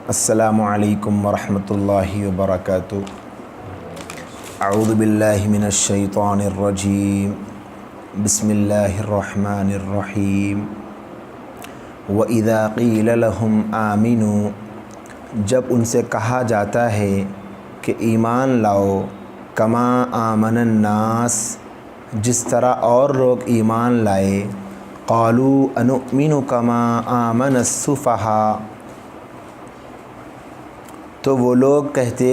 السلام علیکم ورحمۃ اللہ وبرکاتہ۔ اعوذ باللہ من الشیطان الرجیم، بسم اللہ الرحمن الرحیم۔ وَإِذَا قِيلَ لَهُمْ آمِنُوا، جب ان سے کہا جاتا ہے کہ ایمان لاؤ، کما آمن الناس، جس طرح اور لوگ ایمان لائے، قالوا انؤمن کما آمن السفہاء، تو وہ لوگ کہتے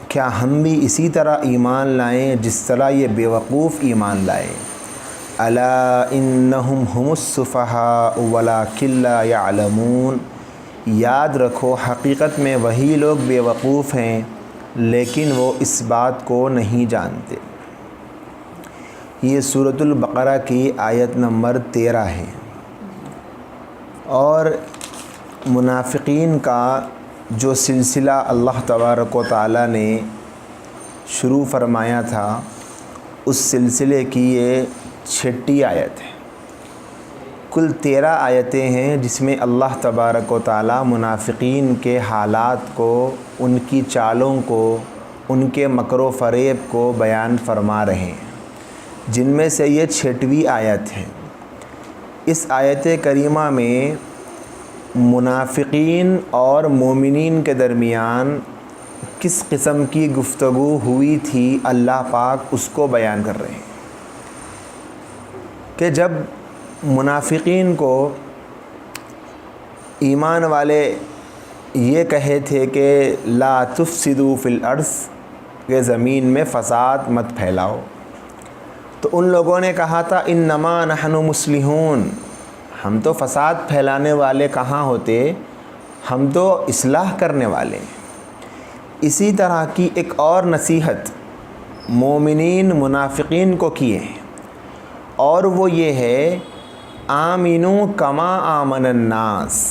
کیا ہم بھی اسی طرح ایمان لائیں جس طرح یہ بیوقوف ایمان لائے۔ الا انہم هم السفہاء ولکن لا یعلمون، یاد رکھو حقیقت میں وہی لوگ بیوقوف ہیں لیکن وہ اس بات کو نہیں جانتے۔ یہ سورۃ البقرہ کی آیت نمبر 13 ہے، اور منافقین کا جو سلسلہ اللہ تبارک و تعالیٰ نے شروع فرمایا تھا، اس سلسلے کی یہ 6ٹی آیت ہے۔ کل 13 آیتیں ہیں جس میں اللہ تبارک و تعالیٰ منافقین کے حالات کو، ان کی چالوں کو، ان کے مکر و فریب کو بیان فرما رہے ہیں، جن میں سے یہ 6ویں آیت ہے۔ اس آیت کریمہ میں منافقین اور مومنین کے درمیان کس قسم کی گفتگو ہوئی تھی، اللہ پاک اس کو بیان کر رہے ہیں کہ جب منافقین کو ایمان والے یہ کہے تھے کہ لا تفسدوا فی الارض، کہ زمین میں فساد مت پھیلاؤ، تو ان لوگوں نے کہا تھا انما نحن مصلحون، ہم تو فساد پھیلانے والے کہاں ہوتے، ہم تو اصلاح کرنے والے ہیں۔ اسی طرح کی ایک اور نصیحت مومنین منافقین کو کیے ہیں، اور وہ یہ ہے آمنوا کما آمن الناس،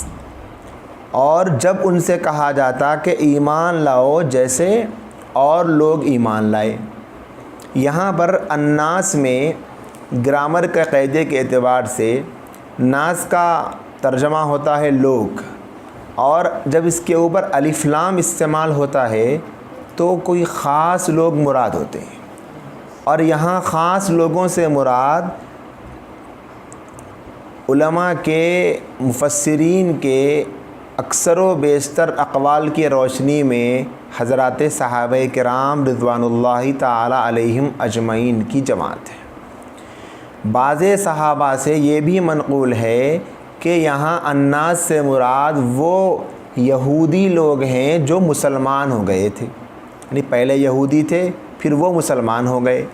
اور جب ان سے کہا جاتا کہ ایمان لاؤ جیسے اور لوگ ایمان لائے۔ یہاں پر الناس میں گرامر کے قاعدے کے اعتبار سے ناس کا ترجمہ ہوتا ہے لوگ، اور جب اس کے اوپر الف لام استعمال ہوتا ہے تو کوئی خاص لوگ مراد ہوتے ہیں، اور یہاں خاص لوگوں سے مراد علماء کے، مفسرین کے اکثر و بیشتر اقوال کی روشنی میں حضرات صحابہ کرام رضوان اللہ تعالی علیہم اجمعین کی جماعت ہے۔ بعض صحابہ سے یہ بھی منقول ہے کہ یہاں الناس سے مراد وہ یہودی لوگ ہیں جو مسلمان ہو گئے تھے، یعنی پہلے یہودی تھے پھر وہ مسلمان ہو گئے،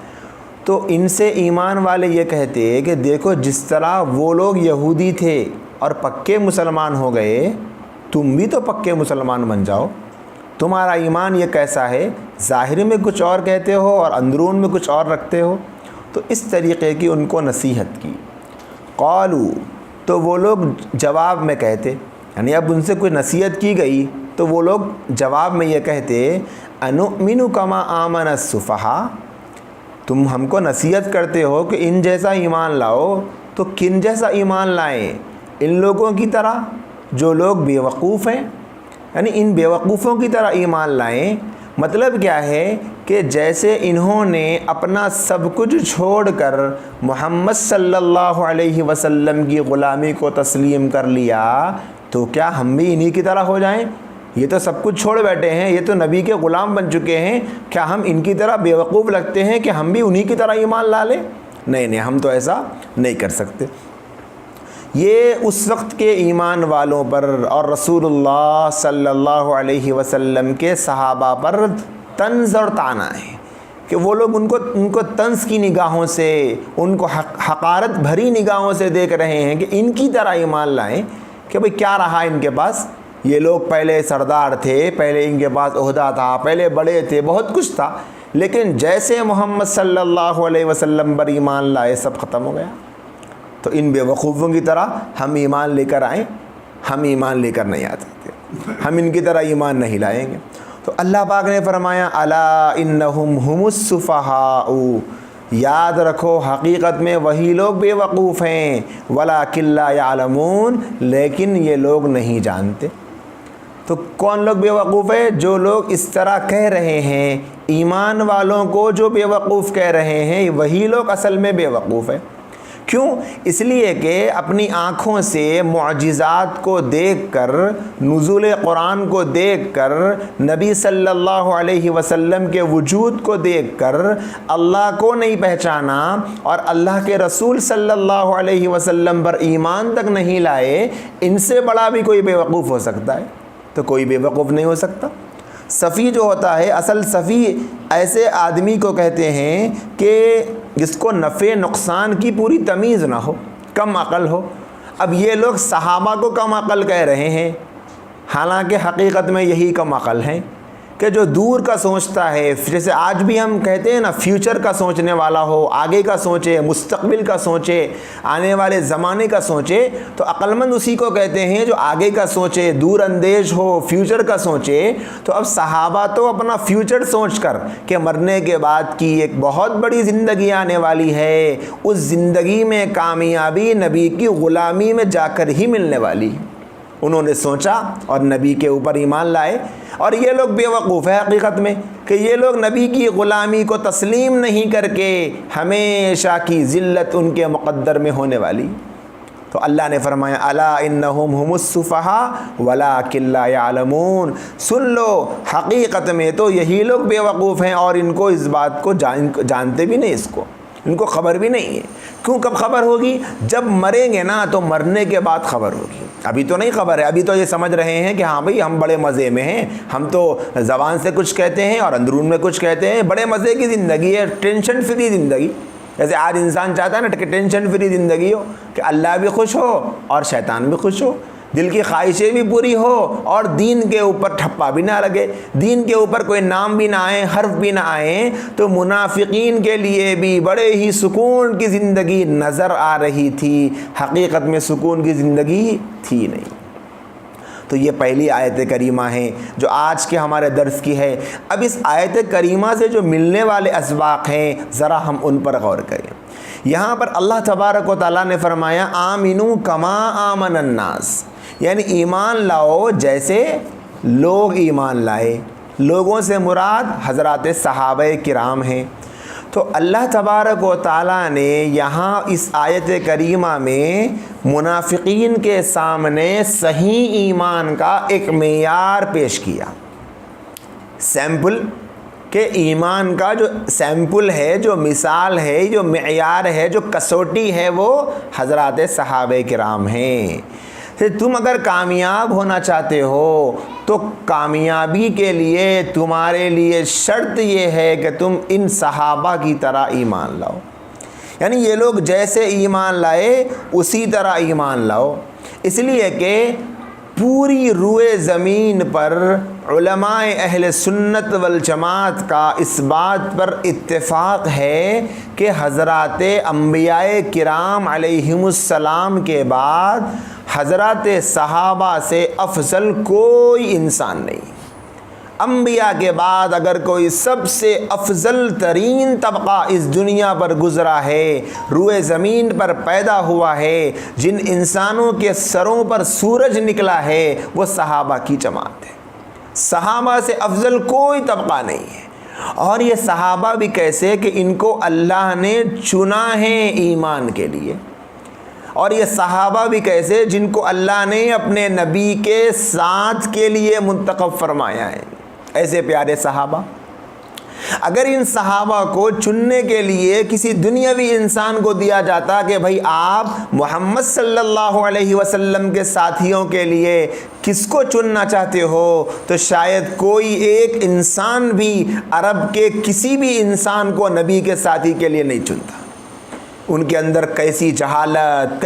تو ان سے ایمان والے یہ کہتے کہ دیکھو جس طرح وہ لوگ یہودی تھے اور پکے مسلمان ہو گئے، تم بھی تو پکے مسلمان بن جاؤ، تمہارا ایمان یہ کیسا ہے، ظاہر میں کچھ اور کہتے ہو اور اندرون میں کچھ اور رکھتے ہو۔ تو اس طریقے کی ان کو نصیحت کی۔ قالوا، تو وہ لوگ جواب میں کہتے، یعنی اب ان سے کوئی نصیحت کی گئی تو وہ لوگ جواب میں یہ کہتے انؤمن کما آمن السفہاء، تم ہم کو نصیحت کرتے ہو کہ ان جیسا ایمان لاؤ، تو کن جیسا ایمان لائیں، ان لوگوں کی طرح جو لوگ بیوقوف ہیں، یعنی ان بیوقوفوں کی طرح ایمان لائیں۔ مطلب کیا ہے کہ جیسے انہوں نے اپنا سب کچھ چھوڑ کر محمد صلی اللہ علیہ وسلم کی غلامی کو تسلیم کر لیا، تو کیا ہم بھی انہی کی طرح ہو جائیں؟ یہ تو سب کچھ چھوڑ بیٹھے ہیں، یہ تو نبی کے غلام بن چکے ہیں، کیا ہم ان کی طرح بیوقوف لگتے ہیں کہ ہم بھی انہی کی طرح ایمان لا لیں؟ نہیں، ہم تو ایسا نہیں کر سکتے۔ یہ اس وقت کے ایمان والوں پر اور رسول اللہ صلی اللہ علیہ وسلم کے صحابہ پر طنز اور طعنہ ہے کہ وہ لوگ ان کو طنز کی نگاہوں سے، ان کو حقارت بھری نگاہوں سے دیکھ رہے ہیں کہ ان کی طرح ایمان لائیں، کہ بھئی کیا رہا ان کے پاس، یہ لوگ پہلے سردار تھے، پہلے ان کے پاس عہدہ تھا، پہلے بڑے تھے، بہت کچھ تھا، لیکن جیسے محمد صلی اللہ علیہ وسلم پر ایمان لائے سب ختم ہو گیا۔ تو ان بے وقوفوں کی طرح ہم ایمان لے کر آئیں، ہم ایمان لے کر نہیں آ سکتے، ہم ان کی طرح ایمان نہیں لائیں گے۔ تو اللہ پاک نے فرمایا الا انہم هم السفہاء، یاد رکھو حقیقت میں وہی لوگ بے وقوف ہیں، وَلَٰكِن لَّا يَعْلَمُونَ، لیکن یہ لوگ نہیں جانتے۔ تو کون لوگ بیوقوف ہے؟ جو لوگ اس طرح کہہ رہے ہیں، ایمان والوں کو جو بیوقوف کہہ رہے ہیں وہی لوگ اصل میں بیوقوف ہیں۔ کیوں؟ اس لیے کہ اپنی آنکھوں سے معجزات کو دیکھ کر، نزول قرآن کو دیکھ کر، نبی صلی اللہ علیہ وسلم کے وجود کو دیکھ کر اللہ کو نہیں پہچانا اور اللہ کے رسول صلی اللہ علیہ وسلم پر ایمان تک نہیں لائے، ان سے بڑا بھی کوئی بیوقوف ہو سکتا ہے؟ تو کوئی بیوقوف نہیں ہو سکتا۔ صفی جو ہوتا ہے، اصل صفی ایسے آدمی کو کہتے ہیں کہ جس کو نفع نقصان کی پوری تمیز نہ ہو، کم عقل ہو۔ اب یہ لوگ صحابہ کو کم عقل کہہ رہے ہیں، حالانکہ حقیقت میں یہی کم عقل ہیں کہ جو دور کا سوچتا ہے، جیسے آج بھی ہم کہتے ہیں نا، فیوچر کا سوچنے والا ہو، آگے کا سوچے، مستقبل کا سوچے، آنے والے زمانے کا سوچے، تو عقل مند اسی کو کہتے ہیں جو آگے کا سوچے، دور اندیش ہو، فیوچر کا سوچے۔ تو اب صحابہ تو اپنا فیوچر سوچ کر کہ مرنے کے بعد کی ایک بہت بڑی زندگی آنے والی ہے، اس زندگی میں کامیابی نبی کی غلامی میں جا کر ہی ملنے والی، انہوں نے سوچا اور نبی کے اوپر ایمان لائے۔ اور یہ لوگ بیوقوف ہے حقیقت میں کہ یہ لوگ نبی کی غلامی کو تسلیم نہیں کر کے ہمیشہ کی ذلت ان کے مقدر میں ہونے والی۔ تو اللہ نے فرمایا الا انہم هم السفہاء ولکن لا یعلمون، سن لو حقیقت میں تو یہی لوگ بیوقوف ہیں اور ان کو اس بات کو جانتے بھی نہیں، اس کو ان کو خبر بھی نہیں ہے۔ کیوں؟ کب خبر ہوگی؟ جب مریں گے نا، تو مرنے کے بعد خبر ہوگی۔ ابھی تو نہیں خبر ہے، ابھی تو یہ سمجھ رہے ہیں کہ ہاں بھئی ہم بڑے مزے میں ہیں، ہم تو زبان سے کچھ کہتے ہیں اور اندرون میں کچھ کہتے ہیں، بڑے مزے کی زندگی ہے، ٹینشن فری زندگی۔ جیسے آج انسان چاہتا ہے نا کہ ٹینشن فری زندگی ہو، کہ اللہ بھی خوش ہو اور شیطان بھی خوش ہو، دل کی خواہشیں بھی پوری ہو اور دین کے اوپر ٹھپا بھی نہ لگے، دین کے اوپر کوئی نام بھی نہ آئے، حرف بھی نہ آئے۔ تو منافقین کے لیے بھی بڑے ہی سکون کی زندگی نظر آ رہی تھی، حقیقت میں سکون کی زندگی تھی نہیں۔ تو یہ پہلی آیت کریمہ ہے جو آج کے ہمارے درس کی ہے۔ اب اس آیت کریمہ سے جو ملنے والے اسباق ہیں، ذرا ہم ان پر غور کریں۔ یہاں پر اللہ تبارک و تعالیٰ نے فرمایا آمنوا کما آمن الناس، یعنی ایمان لاؤ جیسے لوگ ایمان لائے۔ لوگوں سے مراد حضرات صحابہ کرام ہیں۔ تو اللہ تبارک و تعالیٰ نے یہاں اس آیت کریمہ میں منافقین کے سامنے صحیح ایمان کا ایک معیار پیش کیا، سیمپل کہ ایمان کا جو سیمپل ہے، جو مثال ہے، جو معیار ہے، جو کسوٹی ہے، وہ حضرات صحابہ کرام ہیں۔ تم اگر کامیاب ہونا چاہتے ہو تو کامیابی کے لیے تمہارے لیے شرط یہ ہے کہ تم ان صحابہ کی طرح ایمان لاؤ، یعنی یہ لوگ جیسے ایمان لائے اسی طرح ایمان لاؤ۔ اس لیے کہ پوری روئے زمین پر علماء اہل سنت والجماعت کا اس بات پر اتفاق ہے کہ حضرات انبیاء کرام علیہم السلام کے بعد حضرات صحابہ سے افضل کوئی انسان نہیں۔ انبیاء کے بعد اگر کوئی سب سے افضل ترین طبقہ اس دنیا پر گزرا ہے، روئے زمین پر پیدا ہوا ہے، جن انسانوں کے سروں پر سورج نکلا ہے، وہ صحابہ کی جماعت ہے۔ صحابہ سے افضل کوئی طبقہ نہیں ہے۔ اور یہ صحابہ بھی کیسے کہ ان کو اللہ نے چنا ہے ایمان کے لیے، اور یہ صحابہ بھی کیسے جن کو اللہ نے اپنے نبی کے ساتھ کے لیے منتخب فرمایا ہے۔ ایسے پیارے صحابہ، اگر ان صحابہ کو چننے کے لیے کسی دنیاوی انسان کو دیا جاتا کہ بھائی آپ محمد صلی اللہ علیہ وسلم کے ساتھیوں کے لیے کس کو چننا چاہتے ہو، تو شاید کوئی ایک انسان بھی عرب کے کسی بھی انسان کو نبی کے ساتھی کے لیے نہیں چنتا۔ ان کے اندر کیسی جہالت،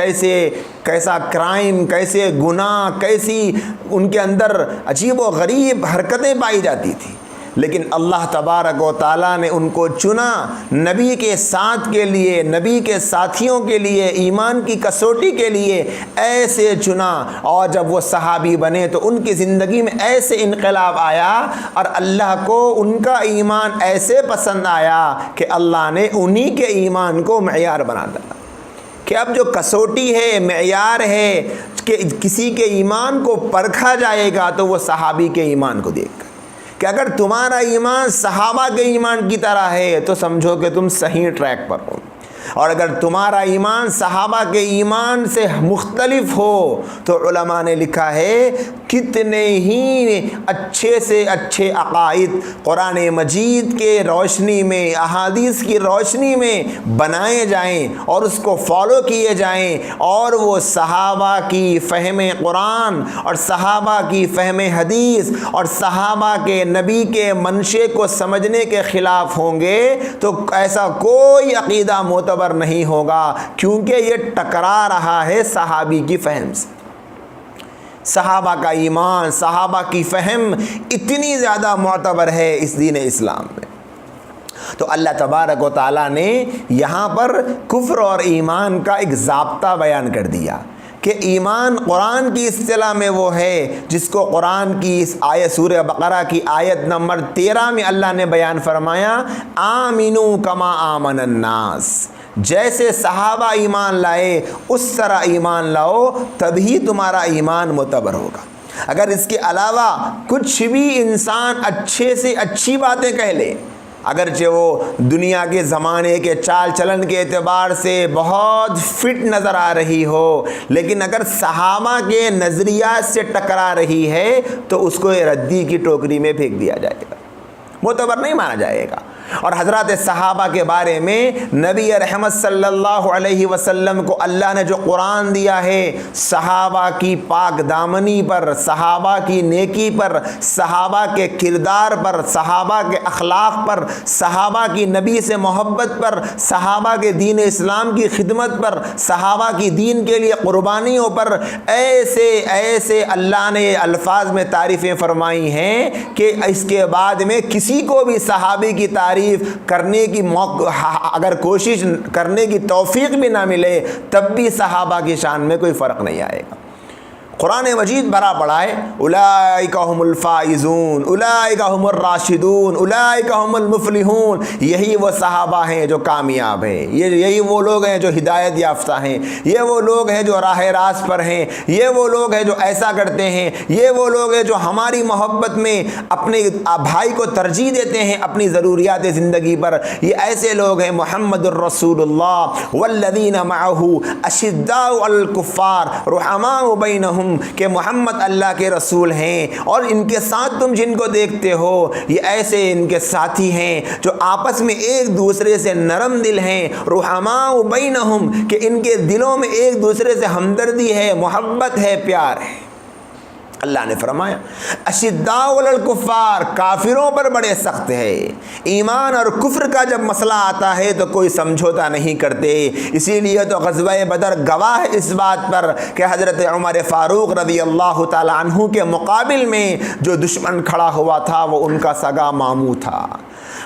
کیسا کرائم، کیسے گناہ، کیسی ان کے اندر عجیب و غریب حرکتیں پائی جاتی تھیں، لیکن اللہ تبارک و تعالیٰ نے ان کو چنا نبی کے ساتھ کے لیے، نبی کے ساتھیوں کے لیے، ایمان کی کسوٹی کے لیے ایسے چنا۔ اور جب وہ صحابی بنے تو ان کی زندگی میں ایسے انقلاب آیا اور اللہ کو ان کا ایمان ایسے پسند آیا کہ اللہ نے انہی کے ایمان کو معیار بنا دیا کہ اب جو کسوٹی ہے، معیار ہے کہ کسی کے ایمان کو پرکھا جائے گا تو وہ صحابی کے ایمان کو دیکھ کر، کہ اگر تمہارا ایمان صحابہ کے ایمان کی طرح ہے تو سمجھو کہ تم صحیح ٹریک پر ہو، اور اگر تمہارا ایمان صحابہ کے ایمان سے مختلف ہو تو علماء نے لکھا ہے کتنے ہی اچھے سے اچھے عقائد قرآن مجید کے روشنی میں، احادیث کی روشنی میں بنائے جائیں اور اس کو فالو کیے جائیں، اور وہ صحابہ کی فہم قرآن اور صحابہ کی فہم حدیث اور صحابہ کے نبی کے منشے کو سمجھنے کے خلاف ہوں گے تو ایسا کوئی عقیدہ معتبر نہیں ہوگا، کیونکہ یہ ٹکرا رہا ہے صحابی کی فہم سے۔ صحابہ کا ایمان، صحابہ کی فہم اتنی زیادہ معتبر ہے اس دین اسلام میں۔ تو اللہ تبارک و تعالیٰ نے یہاں پر کفر اور ایمان کا ایک ضابطہ بیان کر دیا کہ ایمان قرآن کی اصطلاح میں وہ ہے جس کو قرآن کی اس آیت سورہ بقرہ کی آیت نمبر 13 میں اللہ نے بیان فرمایا آمنو کما آمن الناس، جیسے صحابہ ایمان لائے اس طرح ایمان لاؤ، تبھی تمہارا ایمان معتبر ہوگا۔ اگر اس کے علاوہ کچھ بھی انسان اچھے سے اچھی باتیں کہہ لے، اگرچہ وہ دنیا کے زمانے کے چال چلن کے اعتبار سے بہت فٹ نظر آ رہی ہو، لیکن اگر صحابہ کے نظریات سے ٹکرا رہی ہے تو اس کو ردی کی ٹوکری میں پھینک دیا جائے گا، معتبر نہیں مانا جائے گا۔ اور حضرات صحابہ کے بارے میں نبی رحمت صلی اللہ علیہ وسلم کو اللہ نے جو قرآن دیا ہے، صحابہ کی پاک دامنی پر، صحابہ کی نیکی پر، صحابہ کے کردار پر، صحابہ کے اخلاق پر، صحابہ کی نبی سے محبت پر، صحابہ کے دین اسلام کی خدمت پر، صحابہ کی دین کے لیے قربانیوں پر ایسے ایسے اللہ نے الفاظ میں تعریفیں فرمائی ہیں کہ اس کے بعد میں کسی کو بھی صحابی کی تعریف کرنے کی موقع، اگر کوشش کرنے کی توفیق بھی نہ ملے تب بھی صحابہ کی شان میں کوئی فرق نہیں آئے گا۔ قرآن مجید بھرا پڑا ہے اولئک هم الفائزون، اولئک هم الراشدون، اولئک هم المفلحون، یہی وہ صحابہ ہیں جو کامیاب ہیں، یہی وہ لوگ ہیں جو ہدایت یافتہ ہیں، یہ وہ لوگ ہیں جو راہ راست پر ہیں، یہ وہ لوگ ہیں جو ایسا کرتے ہیں، یہ وہ لوگ ہیں جو ہماری محبت میں اپنے بھائی کو ترجیح دیتے ہیں اپنی ضروریات زندگی پر، یہ ایسے لوگ ہیں محمد الرسول اللہ والذین معہ اشداء علی الکفار رحماء بینہم، کہ محمد اللہ کے رسول ہیں اور ان کے ساتھ تم جن کو دیکھتے ہو یہ ایسے ان کے ساتھی ہیں جو آپس میں ایک دوسرے سے نرم دل ہیں، رحماء بینہم، کہ ان کے دلوں میں ایک دوسرے سے ہمدردی ہے، محبت ہے، پیار ہے۔ اللہ نے فرمایا اشداء علی الکفار، کافروں پر بڑے سخت ہے۔ ایمان اور کفر کا جب مسئلہ آتا ہے تو کوئی سمجھوتا نہیں کرتے، اسی لیے تو غزوہ بدر گواہ ہے اس بات پر کہ حضرت عمر فاروق رضی اللہ تعالی عنہ کے مقابل میں جو دشمن کھڑا ہوا تھا وہ ان کا سگا ماموں تھا۔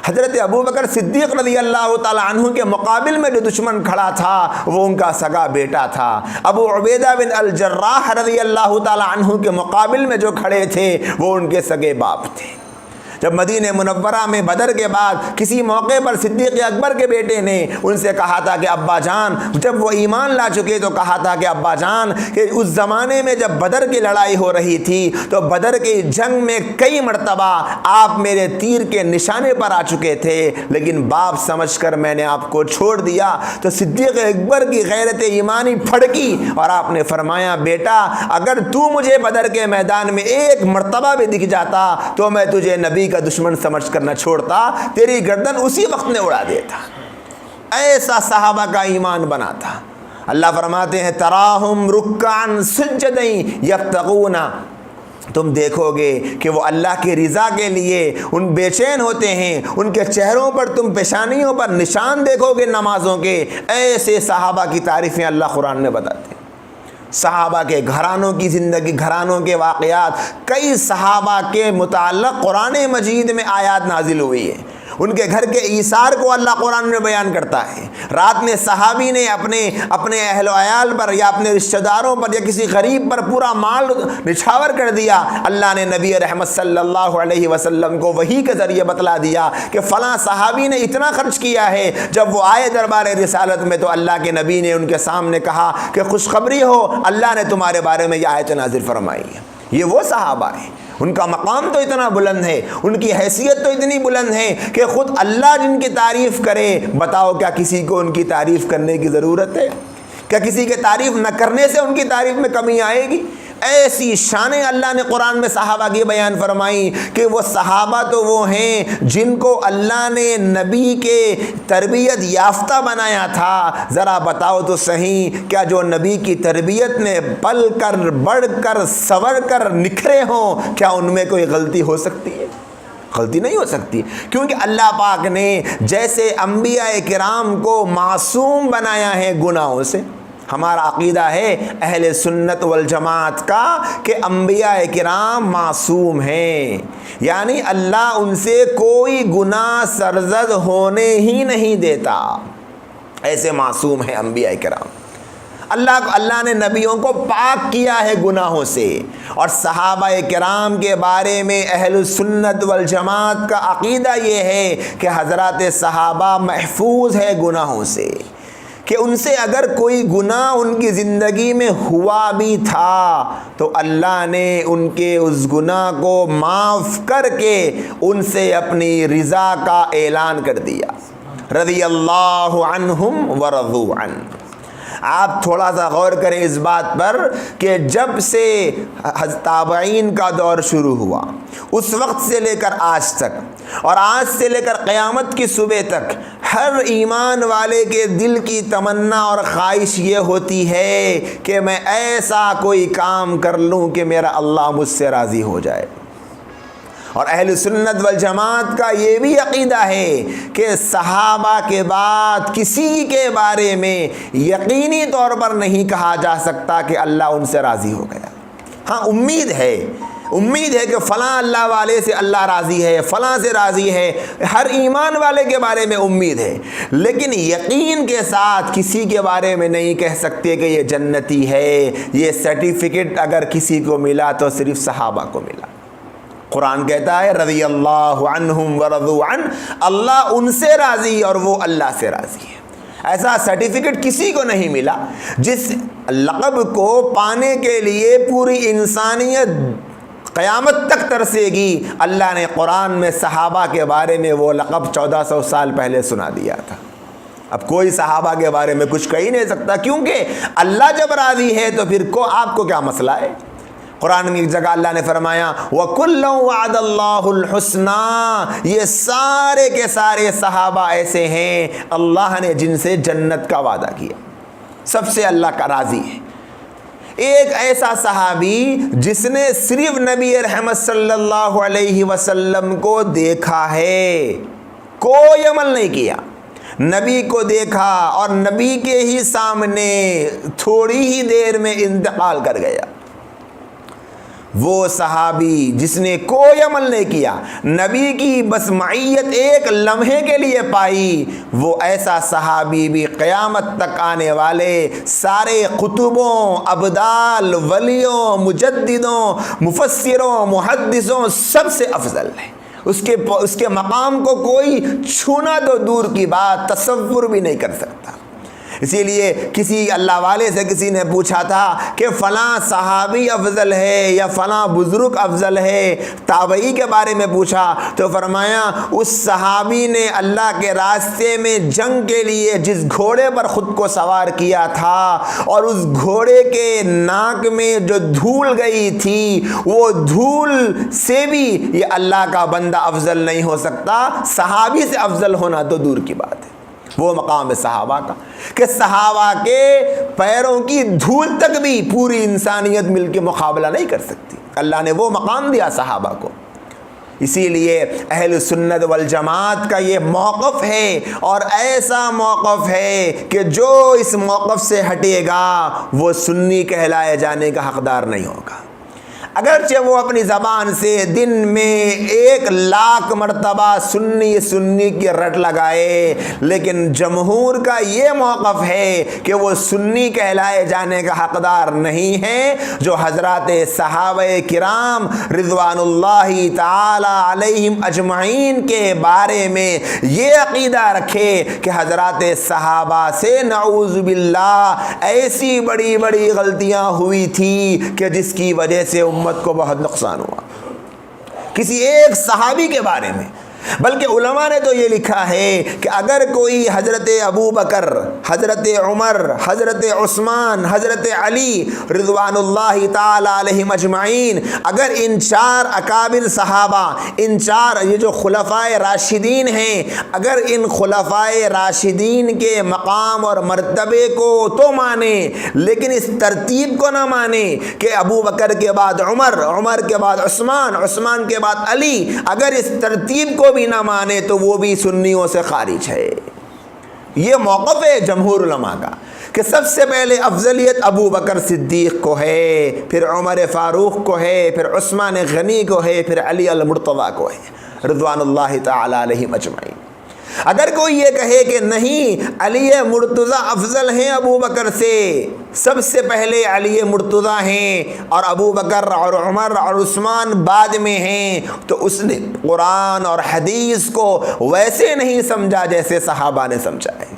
حضرت ابوبکر صدیق رضی اللہ تعالی عنہ کے مقابل میں جو دشمن کھڑا تھا وہ ان کا سگا بیٹا تھا۔ ابو عبیدہ بن الجراح رضی اللہ تعالی عنہ کے مقابل میں جو کھڑے تھے وہ ان کے سگے باپ تھے۔ جب مدینہ منورہ میں بدر کے بعد کسی موقع پر صدیق اکبر کے بیٹے نے ان سے کہا تھا کہ ابا جان، جب وہ ایمان لا چکے تو کہا تھا کہ ابا جان، کہ اس زمانے میں جب بدر کی لڑائی ہو رہی تھی تو بدر کی جنگ میں کئی مرتبہ آپ میرے تیر کے نشانے پر آ چکے تھے، لیکن باپ سمجھ کر میں نے آپ کو چھوڑ دیا۔ تو صدیق اکبر کی غیرت ایمانی پھڑکی اور آپ نے فرمایا بیٹا اگر تو مجھے بدر کے میدان میں ایک مرتبہ بھی دکھ جاتا تو میں تجھے نبی کا دشمن سمجھ کر نہ چھوڑتا، تیری گردن اسی وقت نے اڑا دیتا۔ ایسا صحابہ کا ایمان بنا تھا۔ اللہ فرماتے ہیں تراہم رکعا سجدا یبتغون، تم دیکھو گے کہ وہ اللہ کی رضا کے لیے ان بے چین ہوتے ہیں، ان کے چہروں پر تم پیشانیوں پر نشان دیکھو گے نمازوں کے۔ ایسے صحابہ کی تعریفیں اللہ قرآن میں بتاتے ہیں۔ صحابہ کے گھرانوں کی زندگی، گھرانوں کے واقعات، کئی صحابہ کے متعلق قرآن مجید میں آیات نازل ہوئی ہیں۔ ان کے گھر کے ایثار کو اللہ قرآن میں بیان کرتا ہے۔ رات میں صحابی نے اپنے اہل و عیال پر یا اپنے رشتہ داروں پر یا کسی غریب پر پورا مال نچھاور کر دیا، اللہ نے نبی رحمت صلی اللہ علیہ وسلم کو وحی کے ذریعے بتلا دیا کہ فلاں صحابی نے اتنا خرچ کیا ہے۔ جب وہ آئے دربار رسالت میں تو اللہ کے نبی نے ان کے سامنے کہا کہ خوشخبری ہو، اللہ نے تمہارے بارے میں یہ آیت نازل فرمائی ہے۔ یہ وہ صحابہ ہیں، ان کا مقام تو اتنا بلند ہے، ان کی حیثیت تو اتنی بلند ہے کہ خود اللہ جن کی تعریف کرے، بتاؤ کیا کسی کو ان کی تعریف کرنے کی ضرورت ہے؟ کیا کسی کی تعریف نہ کرنے سے ان کی تعریف میں کمی آئے گی؟ ایسی شانیں اللہ نے قرآن میں صحابہ کی بیان فرمائی کہ وہ صحابہ تو وہ ہیں جن کو اللہ نے نبی کے تربیت یافتہ بنایا تھا۔ ذرا بتاؤ تو صحیح، کیا جو نبی کی تربیت میں پل کر بڑھ کر سنور کر نکھرے ہوں، کیا ان میں کوئی غلطی ہو سکتی ہے؟ غلطی نہیں ہو سکتی، کیونکہ اللہ پاک نے جیسے انبیاء کرام کو معصوم بنایا ہے گناہوں سے۔ ہمارا عقیدہ ہے اہل سنت والجماعت کا کہ انبیاء کرام معصوم ہیں، یعنی اللہ ان سے کوئی گناہ سرزد ہونے ہی نہیں دیتا، ایسے معصوم ہیں انبیاء کرام۔ اللہ نے نبیوں کو پاک کیا ہے گناہوں سے، اور صحابہ کرام کے بارے میں اہل سنت والجماعت کا عقیدہ یہ ہے کہ حضرات صحابہ محفوظ ہے گناہوں سے، کہ ان سے اگر کوئی گناہ ان کی زندگی میں ہوا بھی تھا تو اللہ نے ان کے اس گناہ کو معاف کر کے ان سے اپنی رضا کا اعلان کر دیا، رضی اللہ عنہم ورضوا عنہ۔ آپ تھوڑا سا غور کریں اس بات پر کہ جب سے تابعین کا دور شروع ہوا، اس وقت سے لے کر آج تک، اور آج سے لے کر قیامت کی صبح تک، ہر ایمان والے کے دل کی تمنا اور خواہش یہ ہوتی ہے کہ میں ایسا کوئی کام کر لوں کہ میرا اللہ مجھ سے راضی ہو جائے۔ اور اہل سنت والجماعت کا یہ بھی عقیدہ ہے کہ صحابہ کے بعد کسی کے بارے میں یقینی طور پر نہیں کہا جا سکتا کہ اللہ ان سے راضی ہو گیا۔ ہاں، امید ہے کہ فلاں اللہ والے سے اللہ راضی ہے، فلاں سے راضی ہے، ہر ایمان والے کے بارے میں امید ہے، لیکن یقین کے ساتھ کسی کے بارے میں نہیں کہہ سکتے کہ یہ جنتی ہے۔ یہ سرٹیفکیٹ اگر کسی کو ملا تو صرف صحابہ کو ملا۔ قرآن کہتا ہے رضی اللہ عنہم ورضوا عنہ، اللہ ان سے راضی اور وہ اللہ سے راضی ہے۔ ایسا سرٹیفکیٹ کسی کو نہیں ملا۔ جس لقب کو پانے کے لیے پوری انسانیت قیامت تک ترسے گی، اللہ نے قرآن میں صحابہ کے بارے میں وہ لقب 1400 سال پہلے سنا دیا تھا۔ اب کوئی صحابہ کے بارے میں کچھ کہہ ہی نہیں سکتا، کیونکہ اللہ جب راضی ہے تو پھر آپ کو کیا مسئلہ ہے؟ قرآن میں ایک جگہ اللہ نے فرمایا وَكُلًّا وَعَدَ اللَّهُ الْحُسْنَى، یہ سارے کے سارے صحابہ ایسے ہیں اللہ نے جن سے جنت کا وعدہ کیا، سب سے اللہ کا راضی ہے۔ ایک ایسا صحابی جس نے صرف نبی رحمت صلی اللہ علیہ وسلم کو دیکھا ہے، کوئی عمل نہیں کیا، نبی کو دیکھا اور نبی کے ہی سامنے تھوڑی ہی دیر میں انتقال کر گیا۔ وہ صحابی جس نے کوئی عمل نہیں کیا، نبی کی بس معیت ایک لمحے کے لیے پائی، وہ ایسا صحابی بھی قیامت تک آنے والے سارے قطبوں، ابدال، ولیوں، مجددوں، مفسروں، محدثوں سب سے افضل ہے۔ اس کے مقام کو کوئی چھونا تو دور کی بات، تصور بھی نہیں کر سکتا۔ اسی لیے کسی اللہ والے سے کسی نے پوچھا تھا کہ فلاں صحابی افضل ہے یا فلاں بزرگ افضل ہے، تابعی کے بارے میں پوچھا تو فرمایا اس صحابی نے اللہ کے راستے میں جنگ کے لیے جس گھوڑے پر خود کو سوار کیا تھا اور اس گھوڑے کے ناک میں جو دھول گئی تھی، وہ دھول سے بھی یہ اللہ کا بندہ افضل نہیں ہو سکتا، صحابی سے افضل ہونا تو دور کی بات ہے۔ وہ مقام ہے صحابہ کا کہ صحابہ کے پیروں کی دھول تک بھی پوری انسانیت مل کے مقابلہ نہیں کر سکتی، اللہ نے وہ مقام دیا صحابہ کو۔ اسی لیے اہل سنت والجماعت کا یہ موقف ہے، اور ایسا موقف ہے کہ جو اس موقف سے ہٹے گا وہ سنی کہلائے جانے کا حقدار نہیں ہوگا۔ اگرچہ وہ اپنی زبان سے دن میں 1,00,000 مرتبہ سنی سنی کی رٹ لگائے، لیکن جمہور کا یہ موقف ہے کہ وہ سنی کہلائے جانے کا حقدار نہیں ہے جو حضرات صحابہ کرام رضوان اللہ تعالی علیہم اجمعین کے بارے میں یہ عقیدہ رکھے کہ حضرات صحابہ سے نعوذ باللہ ایسی بڑی بڑی غلطیاں ہوئی تھی کہ جس کی وجہ سے امت کو بہت نقصان ہوا، کسی ایک صحابی کے بارے میں۔ بلکہ علماء نے تو یہ لکھا ہے کہ اگر کوئی حضرت ابو بکر، حضرت عمر، حضرت عثمان، حضرت علی رضوان اللہ تعالی علیہم اجمعین، اگر ان 4 اکابر صحابہ، ان 4 یہ جو خلفائے راشدین ہیں، اگر ان خلفائے راشدین کے مقام اور مرتبے کو تو مانے، لیکن اس ترتیب کو نہ مانے کہ ابو بکر کے بعد عمر، عمر کے بعد عثمان، عثمان کے بعد علی، اگر اس ترتیب کو بھی نہ مانے تو وہ بھی سنیوں سے خارج ہے۔ یہ موقف ہے جمہور علماء کا کہ سب سے پہلے افضلیت ابو بکر صدیق کو ہے، پھر عمر فاروق کو ہے، پھر عثمان غنی کو ہے، پھر علی المرتضیٰ کو ہے رضوان اللہ تعالی علیہم اجمعین۔ اگر کوئی یہ کہے کہ نہیں علی مرتضیٰ افضل ہیں ابو بکر سے، سب سے پہلے علی مرتضیٰ ہیں اور ابو بکر اور عمر اور عثمان بعد میں ہیں، تو اس نے قرآن اور حدیث کو ویسے نہیں سمجھا جیسے صحابہ نے سمجھا ہے۔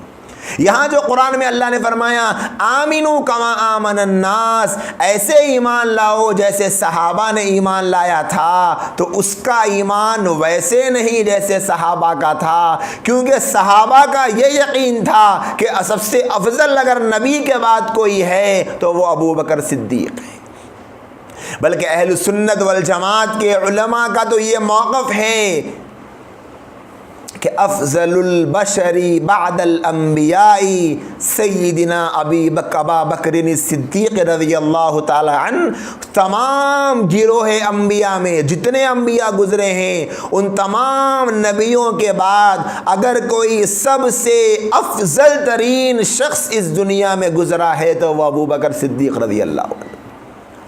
یہاں جو قرآن میں اللہ نے فرمایا آمنو کما آمن الناس، ایسے ایمان لاؤ جیسے صحابہ نے ایمان لایا تھا، تو اس کا ایمان ویسے نہیں جیسے صحابہ کا تھا، کیونکہ صحابہ کا یہ یقین تھا کہ سب سے افضل اگر نبی کے بعد کوئی ہے تو وہ ابو بکر صدیق ہے۔ بلکہ اہل سنت والجماعت کے علماء کا تو یہ موقف ہے کہ افضل البشر بعد الانبیاء سیدنا ابا بکر صدیق رضی اللہ تعالی عنہ، تمام گروہ انبیاء میں جتنے انبیاء گزرے ہیں ان تمام نبیوں کے بعد اگر کوئی سب سے افضل ترین شخص اس دنیا میں گزرا ہے تو وہ ابو بکر صدیق رضی اللہ عنہ،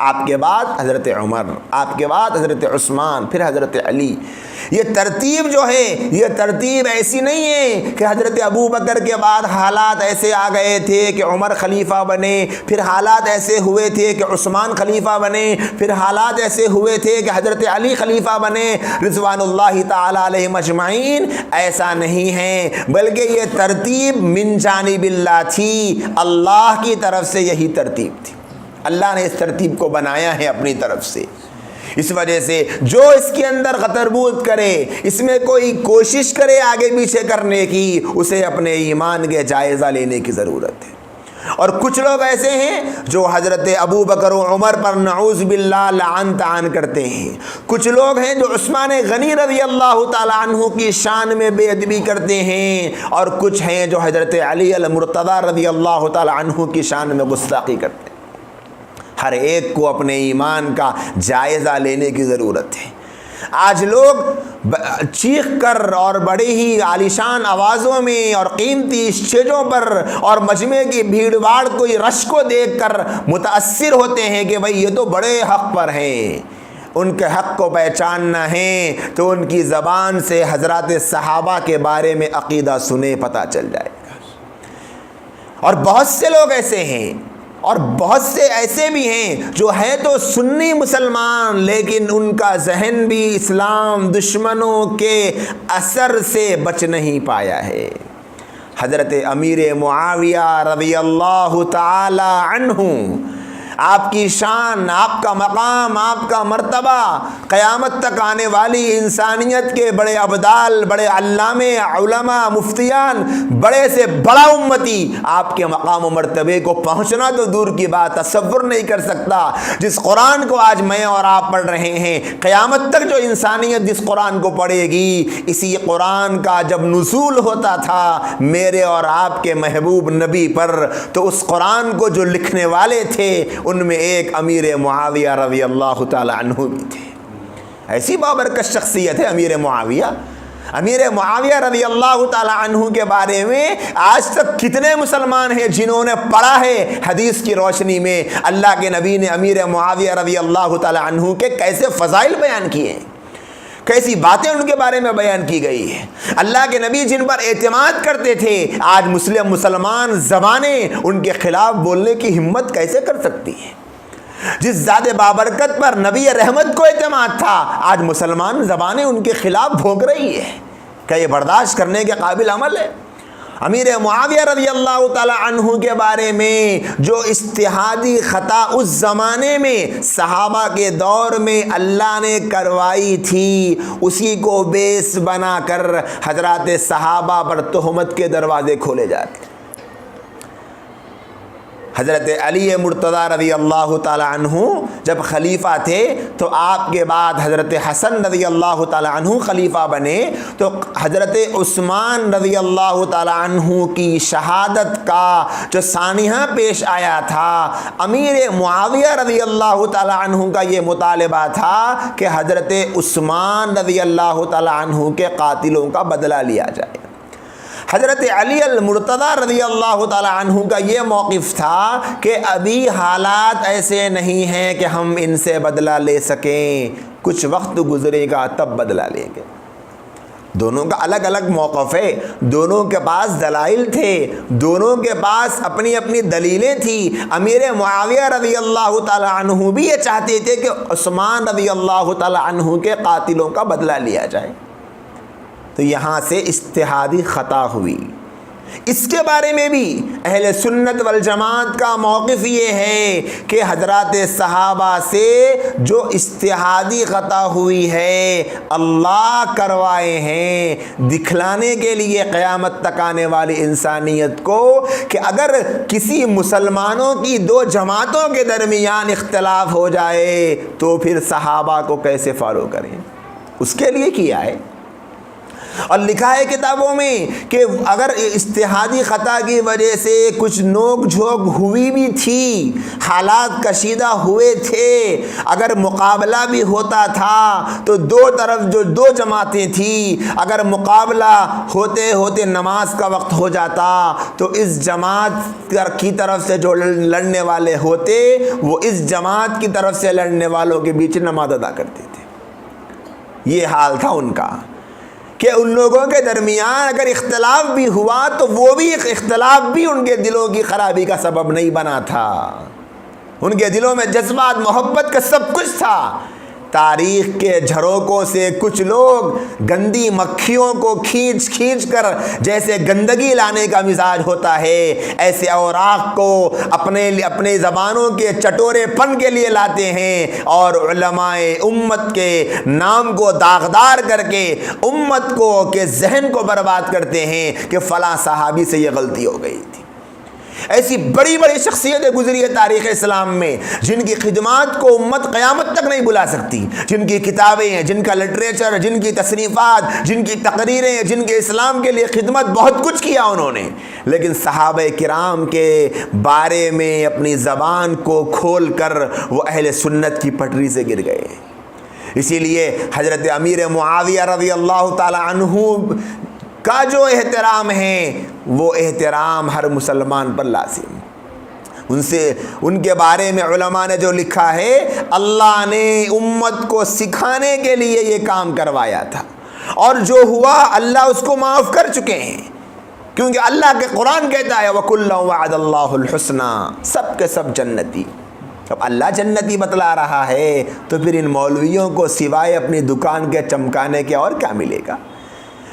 آپ کے بعد حضرت عمر، آپ کے بعد حضرت عثمان، پھر حضرت علی۔ یہ ترتیب جو ہے یہ ترتیب ایسی نہیں ہے کہ حضرت ابو بکر کے بعد حالات ایسے آ گئے تھے کہ عمر خلیفہ بنے، پھر حالات ایسے ہوئے تھے کہ عثمان خلیفہ بنے، پھر حالات ایسے ہوئے تھے کہ حضرت علی خلیفہ بنے رضوان اللہ تعالی علیہم اجمعین۔ ایسا نہیں ہے، بلکہ یہ ترتیب من جانب اللہ تھی، اللہ کی طرف سے یہی ترتیب تھی، اللہ نے اس ترتیب کو بنایا ہے اپنی طرف سے۔ اس وجہ سے جو اس کے اندر غتربوت کرے، اس میں کوئی کوشش کرے آگے پیچھے کرنے کی، اسے اپنے ایمان کے جائزہ لینے کی ضرورت ہے۔ اور کچھ لوگ ایسے ہیں جو حضرت ابو بکر و عمر پر نعوذ باللہ لعن طعن کرتے ہیں، کچھ لوگ ہیں جو عثمان غنی رضی اللہ تعالی عنہ کی شان میں بے ادبی کرتے ہیں، اور کچھ ہیں جو حضرت علی المرتضیٰ رضی اللہ تعالی عنہ کی شان میں گستاخی کرتے ہیں۔ ہر ایک کو اپنے ایمان کا جائزہ لینے کی ضرورت ہے۔ آج لوگ چیخ کر اور بڑے ہی عالیشان آوازوں میں اور قیمتی اسٹیجوں پر اور مجمع کی بھیڑ بھاڑ کوئی رش کو دیکھ کر متاثر ہوتے ہیں کہ بھئی یہ تو بڑے حق پر ہیں۔ ان کے حق کو پہچاننا ہے تو ان کی زبان سے حضرات صحابہ کے بارے میں عقیدہ سنے پتہ چل جائے گا۔ اور بہت سے لوگ ایسے ہیں اور بہت سے ایسے بھی ہیں جو ہے تو سنی مسلمان، لیکن ان کا ذہن بھی اسلام دشمنوں کے اثر سے بچ نہیں پایا ہے۔ حضرت امیر معاویہ رضی اللہ تعالی عنہ، آپ کی شان، آپ کا مقام، آپ کا مرتبہ قیامت تک آنے والی انسانیت کے بڑے ابدال، بڑے علامے، علماء، مفتیان، بڑے سے بڑا امتی آپ کے مقام و مرتبے کو پہنچنا تو دور کی بات تصور نہیں کر سکتا۔ جس قرآن کو آج میں اور آپ پڑھ رہے ہیں، قیامت تک جو انسانیت جس قرآن کو پڑھے گی، اسی قرآن کا جب نزول ہوتا تھا میرے اور آپ کے محبوب نبی پر، تو اس قرآن کو جو لکھنے والے تھے ان میں ایک امیر معاویہ رضی اللہ تعالی عنہ بھی تھے۔ ایسی بابرکت شخصیت ہے امیر معاویہ۔ امیر معاویہ رضی اللہ تعالی عنہ کے بارے میں آج تک کتنے مسلمان ہیں جنہوں نے پڑھا ہے حدیث کی روشنی میں اللہ کے نبی نے امیر معاویہ رضی اللہ تعالی عنہ کے کیسے فضائل بیان کیے ہیں، کیسی باتیں ان کے بارے میں بیان کی گئی ہیں۔ اللہ کے نبی جن پر اعتماد کرتے تھے، آج مسلمان زبانیں ان کے خلاف بولنے کی ہمت کیسے کر سکتی ہیں؟ جس ذات بابرکت پر نبی رحمت کو اعتماد تھا، آج مسلمان زبانیں ان کے خلاف بھونک رہی ہے۔ کیا یہ برداشت کرنے کے قابل عمل ہے؟ امیر معاویہ رضی اللہ تعالی عنہ کے بارے میں جو اجتہادی خطا اس زمانے میں صحابہ کے دور میں اللہ نے کروائی تھی، اسی کو بیس بنا کر حضرات صحابہ پر تہمت کے دروازے کھولے جاتے۔ حضرت علی مرتضیٰ رضی اللہ تعالی عنہ جب خلیفہ تھے تو آپ کے بعد حضرت حسن رضی اللہ تعالی عنہ خلیفہ بنے، تو حضرت عثمان رضی اللہ تعالی عنہ کی شہادت کا جو سانحہ پیش آیا تھا، امیر معاویہ رضی اللہ تعالی عنہ کا یہ مطالبہ تھا کہ حضرت عثمان رضی اللہ تعالی عنہ کے قاتلوں کا بدلہ لیا جائے۔ حضرت علی المرتضیٰ رضی اللہ تعالی عنہ کا یہ موقف تھا کہ ابھی حالات ایسے نہیں ہیں کہ ہم ان سے بدلہ لے سکیں، کچھ وقت گزرے گا تب بدلہ لیں گے۔ دونوں کا الگ الگ موقف ہے، دونوں کے پاس دلائل تھے، دونوں کے پاس اپنی اپنی دلیلیں تھیں۔ امیر معاویہ رضی اللہ تعالی عنہ بھی یہ چاہتے تھے کہ عثمان رضی اللہ تعالی عنہ کے قاتلوں کا بدلہ لیا جائے، تو یہاں سے اجتہادی خطا ہوئی۔ اس کے بارے میں بھی اہل سنت والجماعت کا موقف یہ ہے کہ حضرات صحابہ سے جو اجتہادی خطا ہوئی ہے اللہ کروائے ہیں، دکھلانے کے لیے قیامت تک آنے والی انسانیت کو کہ اگر کسی مسلمانوں کی دو جماعتوں کے درمیان اختلاف ہو جائے تو پھر صحابہ کو کیسے فالو کریں، اس کے لیے کیا ہے۔ اور لکھا ہے کتابوں میں کہ اگر اجتہادی خطا کی وجہ سے کچھ نوک جھوک ہوئی بھی تھی، حالات کشیدہ ہوئے تھے، اگر مقابلہ بھی ہوتا تھا تو دو طرف جو دو جماعتیں تھیں، اگر مقابلہ ہوتے ہوتے نماز کا وقت ہو جاتا تو اس جماعت کی طرف سے جو لڑنے والے ہوتے وہ اس جماعت کی طرف سے لڑنے والوں کے بیچ نماز ادا کرتے تھے۔ یہ حال تھا ان کا کہ ان لوگوں کے درمیان اگر اختلاف بھی ہوا تو وہ بھی اختلاف بھی ان کے دلوں کی خرابی کا سبب نہیں بنا تھا، ان کے دلوں میں جذبات محبت کا سب کچھ تھا۔ تاریخ کے جھروکوں سے کچھ لوگ گندی مکھیوں کو کھینچ کھینچ کر جیسے گندگی لانے کا مزاج ہوتا ہے، ایسے اوراق کو اپنے زبانوں کے چٹورے پن کے لیے لاتے ہیں اور علماء امت کے نام کو داغدار کر کے امت کو کے ذہن کو برباد کرتے ہیں کہ فلاں صحابی سے یہ غلطی ہو گئی تھی۔ ایسی بڑی بڑی شخصیتیں گزری ہے تاریخ اسلام میں جن کی خدمات کو امت قیامت تک نہیں بھلا سکتی، جن کی کتابیں ہیں، جن کا لٹریچر، جن کی تصنیفات، جن کی تقریریں، جن کے اسلام کے لیے خدمت بہت کچھ کیا انہوں نے، لیکن صحابہ کرام کے بارے میں اپنی زبان کو کھول کر وہ اہل سنت کی پٹری سے گر گئے۔ اسی لیے حضرت امیر معاویہ رضی اللہ تعالی عنہ کا جو احترام ہے وہ احترام ہر مسلمان پر لازم۔ ان کے بارے میں علماء نے جو لکھا ہے، اللہ نے امت کو سکھانے کے لیے یہ کام کروایا تھا، اور جو ہوا اللہ اس کو معاف کر چکے ہیں، کیونکہ اللہ کے قرآن کہتا ہے وَكُلًّا وَعَدَ اللَّهُ الْحُسْنَى، سب کے سب جنتی۔ اب اللہ جنتی بتلا رہا ہے تو پھر ان مولویوں کو سوائے اپنی دکان کے چمکانے کے اور کیا ملے گا؟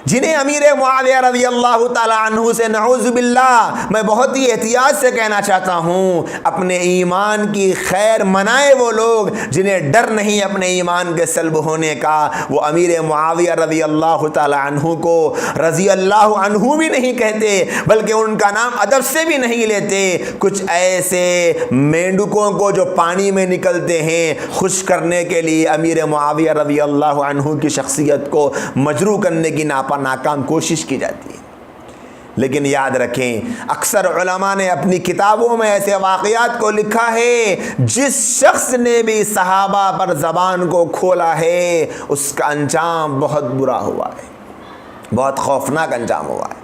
جنہیں امیر معاویہ رضی اللہ تعالی عنہ سے نعوذ باللہ میں بہت ہی احتیاط سے کہنا چاہتا ہوں، اپنے ایمان کی خیر منائے وہ لوگ جنہیں ڈر نہیں اپنے ایمان کے سلب ہونے کا، وہ امیر معاویہ رضی اللہ تعالی عنہ کو رضی اللہ عنہ بھی نہیں کہتے بلکہ ان کا نام ادب سے بھی نہیں لیتے۔ کچھ ایسے مینڈکوں کو جو پانی میں نکلتے ہیں خوش کرنے کے لیے امیر معاویہ رضی اللہ عنہ کی شخصیت کو مجروح کرنے کی ناکام کوشش کی جاتی ہے۔ لیکن یاد رکھیں، اکثر علماء نے اپنی کتابوں میں ایسے واقعات کو لکھا ہے، جس شخص نے بھی صحابہ پر زبان کو کھولا ہے اس کا انجام بہت برا ہوا ہے۔ بہت خوفناک انجام ہوا ہے۔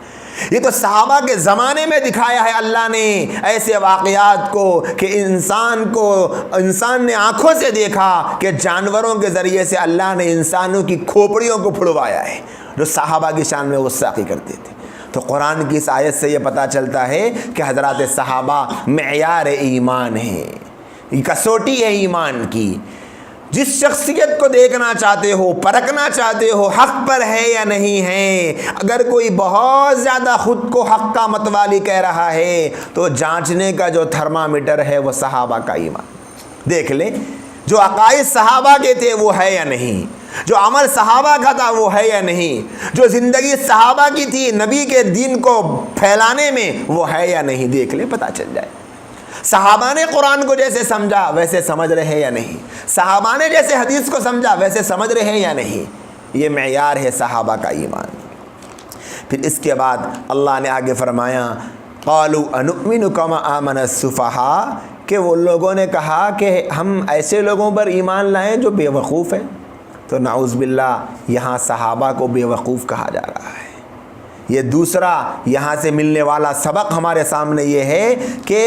یہ تو صحابہ کے زمانے میں دکھایا ہے اللہ نے ایسے واقعات کو کہ انسان نے آنکھوں سے دیکھا کہ جانوروں کے ذریعے سے اللہ نے انسانوں کی کھوپڑیوں کو پھڑوایا ہے، جو صحابہ کی شان میں غصہ کرتے تھے۔ تو قرآن کی اس آیت سے یہ پتہ چلتا ہے کہ حضرات صحابہ معیار ایمان ہیں، یہ کسوٹی ہے ایمان کی۔ جس شخصیت کو دیکھنا چاہتے ہو، پرکھنا چاہتے ہو حق پر ہے یا نہیں ہے، اگر کوئی بہت زیادہ خود کو حق کا متوالی کہہ رہا ہے تو جانچنے کا جو تھرمامیٹر ہے وہ صحابہ کا ایمان۔ دیکھ لیں جو عقائد صحابہ کے تھے وہ ہے یا نہیں، جو عمل صحابہ کا تھا وہ ہے یا نہیں، جو زندگی صحابہ کی تھی نبی کے دین کو پھیلانے میں وہ ہے یا نہیں، دیکھ لیں پتہ چل جائے۔ صحابہ نے قرآن کو جیسے سمجھا ویسے سمجھ رہے یا نہیں، صحابہ نے جیسے حدیث کو سمجھا ویسے سمجھ رہے یا نہیں، یہ معیار ہے صحابہ کا ایمان۔ پھر اس کے بعد اللہ نے آگے فرمایا قالوا انؤمن کما آمن السفہاء، کہ وہ لوگوں نے کہا کہ ہم ایسے لوگوں پر ایمان لائیں جو بے وقوف ہیں۔ تو نعوذ باللہ یہاں صحابہ کو بے وقوف کہا جا رہا ہے۔ یہ دوسرا یہاں سے ملنے والا سبق ہمارے سامنے یہ ہے کہ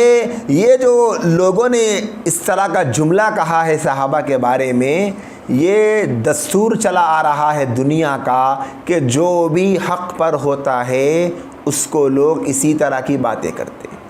یہ جو لوگوں نے اس طرح کا جملہ کہا ہے صحابہ کے بارے میں، یہ دستور چلا آ رہا ہے دنیا کا کہ جو بھی حق پر ہوتا ہے اس کو لوگ اسی طرح کی باتیں کرتے ہیں،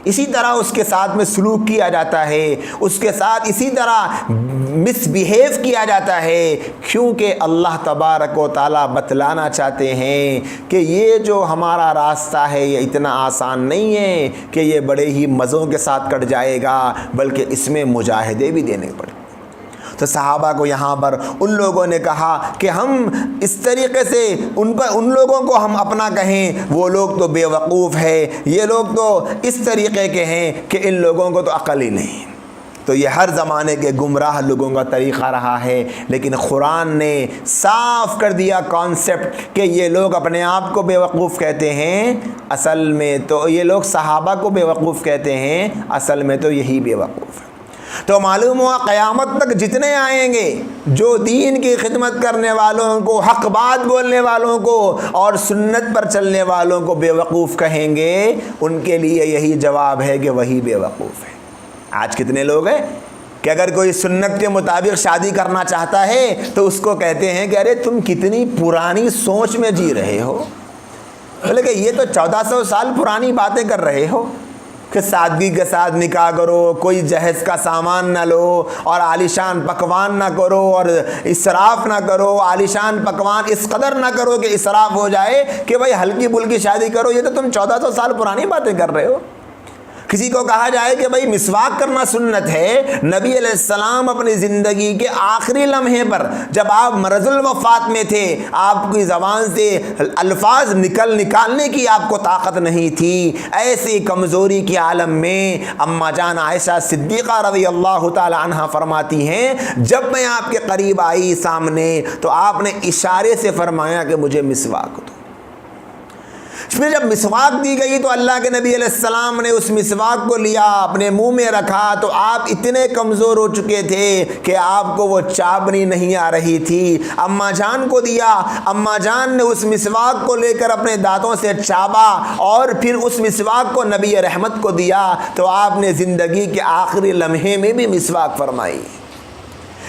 اسی طرح اس کے ساتھ میں سلوک کیا جاتا ہے، اس کے ساتھ اسی طرح مس بیہیو کیا جاتا ہے، کیونکہ اللہ تبارک و تعالیٰ بتلانا چاہتے ہیں کہ یہ جو ہمارا راستہ ہے یہ اتنا آسان نہیں ہے کہ یہ بڑے ہی مزوں کے ساتھ کٹ جائے گا، بلکہ اس میں مجاہدے بھی دینے پڑے۔ تو صحابہ کو یہاں پر ان لوگوں نے کہا کہ ہم اس طریقے سے ان لوگوں کو ہم اپنا کہیں، وہ لوگ تو بے وقوف ہے، یہ لوگ تو اس طریقے کے ہیں کہ ان لوگوں کو تو عقل ہی نہیں۔ تو یہ ہر زمانے کے گمراہ لوگوں کا طریقہ رہا ہے، لیکن قرآن نے صاف کر دیا کانسیپٹ کہ یہ لوگ اپنے آپ کو بے وقوف کہتے ہیں، اصل میں تو یہ لوگ صحابہ کو بے وقوف کہتے ہیں، اصل میں تو یہی بے وقوف ہے۔ تو معلوم ہوا قیامت تک جتنے آئیں گے جو دین کی خدمت کرنے والوں کو، حق بات بولنے والوں کو اور سنت پر چلنے والوں کو بے وقوف کہیں گے، ان کے لیے یہی جواب ہے کہ وہی بے وقوف ہے۔ آج کتنے لوگ ہیں کہ اگر کوئی سنت کے مطابق شادی کرنا چاہتا ہے تو اس کو کہتے ہیں کہ ارے تم کتنی پرانی سوچ میں جی رہے ہو، بولے کہ یہ تو 1400 سال پرانی باتیں کر رہے ہو کہ سادگی کے ساتھ نکاح کرو، کوئی جہیز کا سامان نہ لو اور عالیشان پکوان نہ کرو اور اسراف نہ کرو، عالیشان پکوان اس قدر نہ کرو کہ اسراف ہو جائے کہ بھائی ہلکی پھلکی شادی کرو، یہ تو تم 1400 سال پرانی باتیں کر رہے ہو۔ کسی کو کہا جائے کہ بھائی مسواک کرنا سنت ہے، نبی علیہ السلام اپنی زندگی کے آخری لمحے پر جب آپ مرض الوفات میں تھے، آپ کی زبان سے الفاظ نکالنے کی آپ کو طاقت نہیں تھی، ایسی کمزوری کے عالم میں اماں جان عائشہ صدیقہ رضی اللہ تعالی عنہ فرماتی ہیں جب میں آپ کے قریب آئی سامنے تو آپ نے اشارے سے فرمایا کہ مجھے مسواک دو۔ پھر جب مسواک دی گئی تو اللہ کے نبی علیہ السلام نے اس مسواک کو لیا، اپنے منہ میں رکھا، تو آپ اتنے کمزور ہو چکے تھے کہ آپ کو وہ چابنی نہیں آ رہی تھی۔ اماں جان کو دیا، اماں جان نے اس مسواک کو لے کر اپنے دانتوں سے چابا اور پھر اس مسواک کو نبی رحمت کو دیا، تو آپ نے زندگی کے آخری لمحے میں بھی مسواک فرمائی۔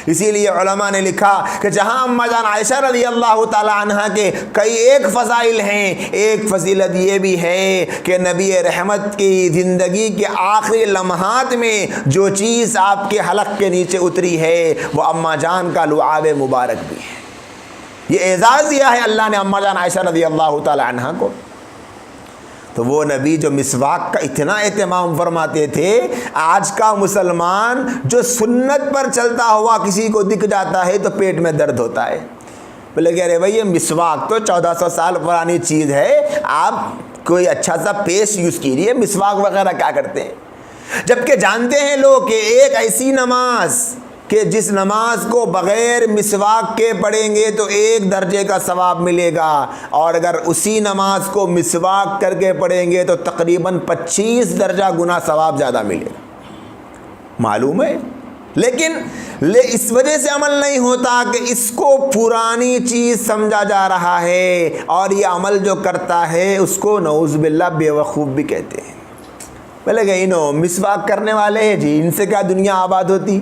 اسی لیے علماء نے لکھا کہ جہاں اماں جان عائشہ رضی اللہ تعالی عنہ کے کئی ایک فضائل ہیں، ایک فضیلت یہ بھی ہے کہ نبی رحمت کی زندگی کے آخری لمحات میں جو چیز آپ کے حلق کے نیچے اتری ہے وہ اماں جان کا لعاب مبارک بھی ہے۔ یہ اعزاز دیا ہے اللہ نے اماں جان عائشہ رضی اللہ تعالی عنہ کو۔ تو وہ نبی جو مسواک کا اتنا اہتمام فرماتے تھے، آج کا مسلمان جو سنت پر چلتا ہوا کسی کو دکھ جاتا ہے تو پیٹ میں درد ہوتا ہے، بولے کہ ارے بھائی یہ مسواک تو 1400 سال پرانی چیز ہے، آپ کوئی اچھا سا پیسٹ یوز کیجیے، مسواک وغیرہ کیا کرتے ہیں؟ جبکہ جانتے ہیں لوگ کہ ایک ایسی نماز کہ جس نماز کو بغیر مسواک کے پڑھیں گے تو 1 درجے کا ثواب ملے گا، اور اگر اسی نماز کو مسواک کر کے پڑھیں گے تو تقریباً 25 درجہ گنا ثواب زیادہ ملے گا۔ معلوم ہے لیکن اس وجہ سے عمل نہیں ہوتا کہ اس کو پرانی چیز سمجھا جا رہا ہے، اور یہ عمل جو کرتا ہے اس کو نعوذ باللہ بے وقوف بھی کہتے ہیں۔ بولے کہ مسواک کرنے والے ہیں جی، ان سے کیا دنیا آباد ہوتی،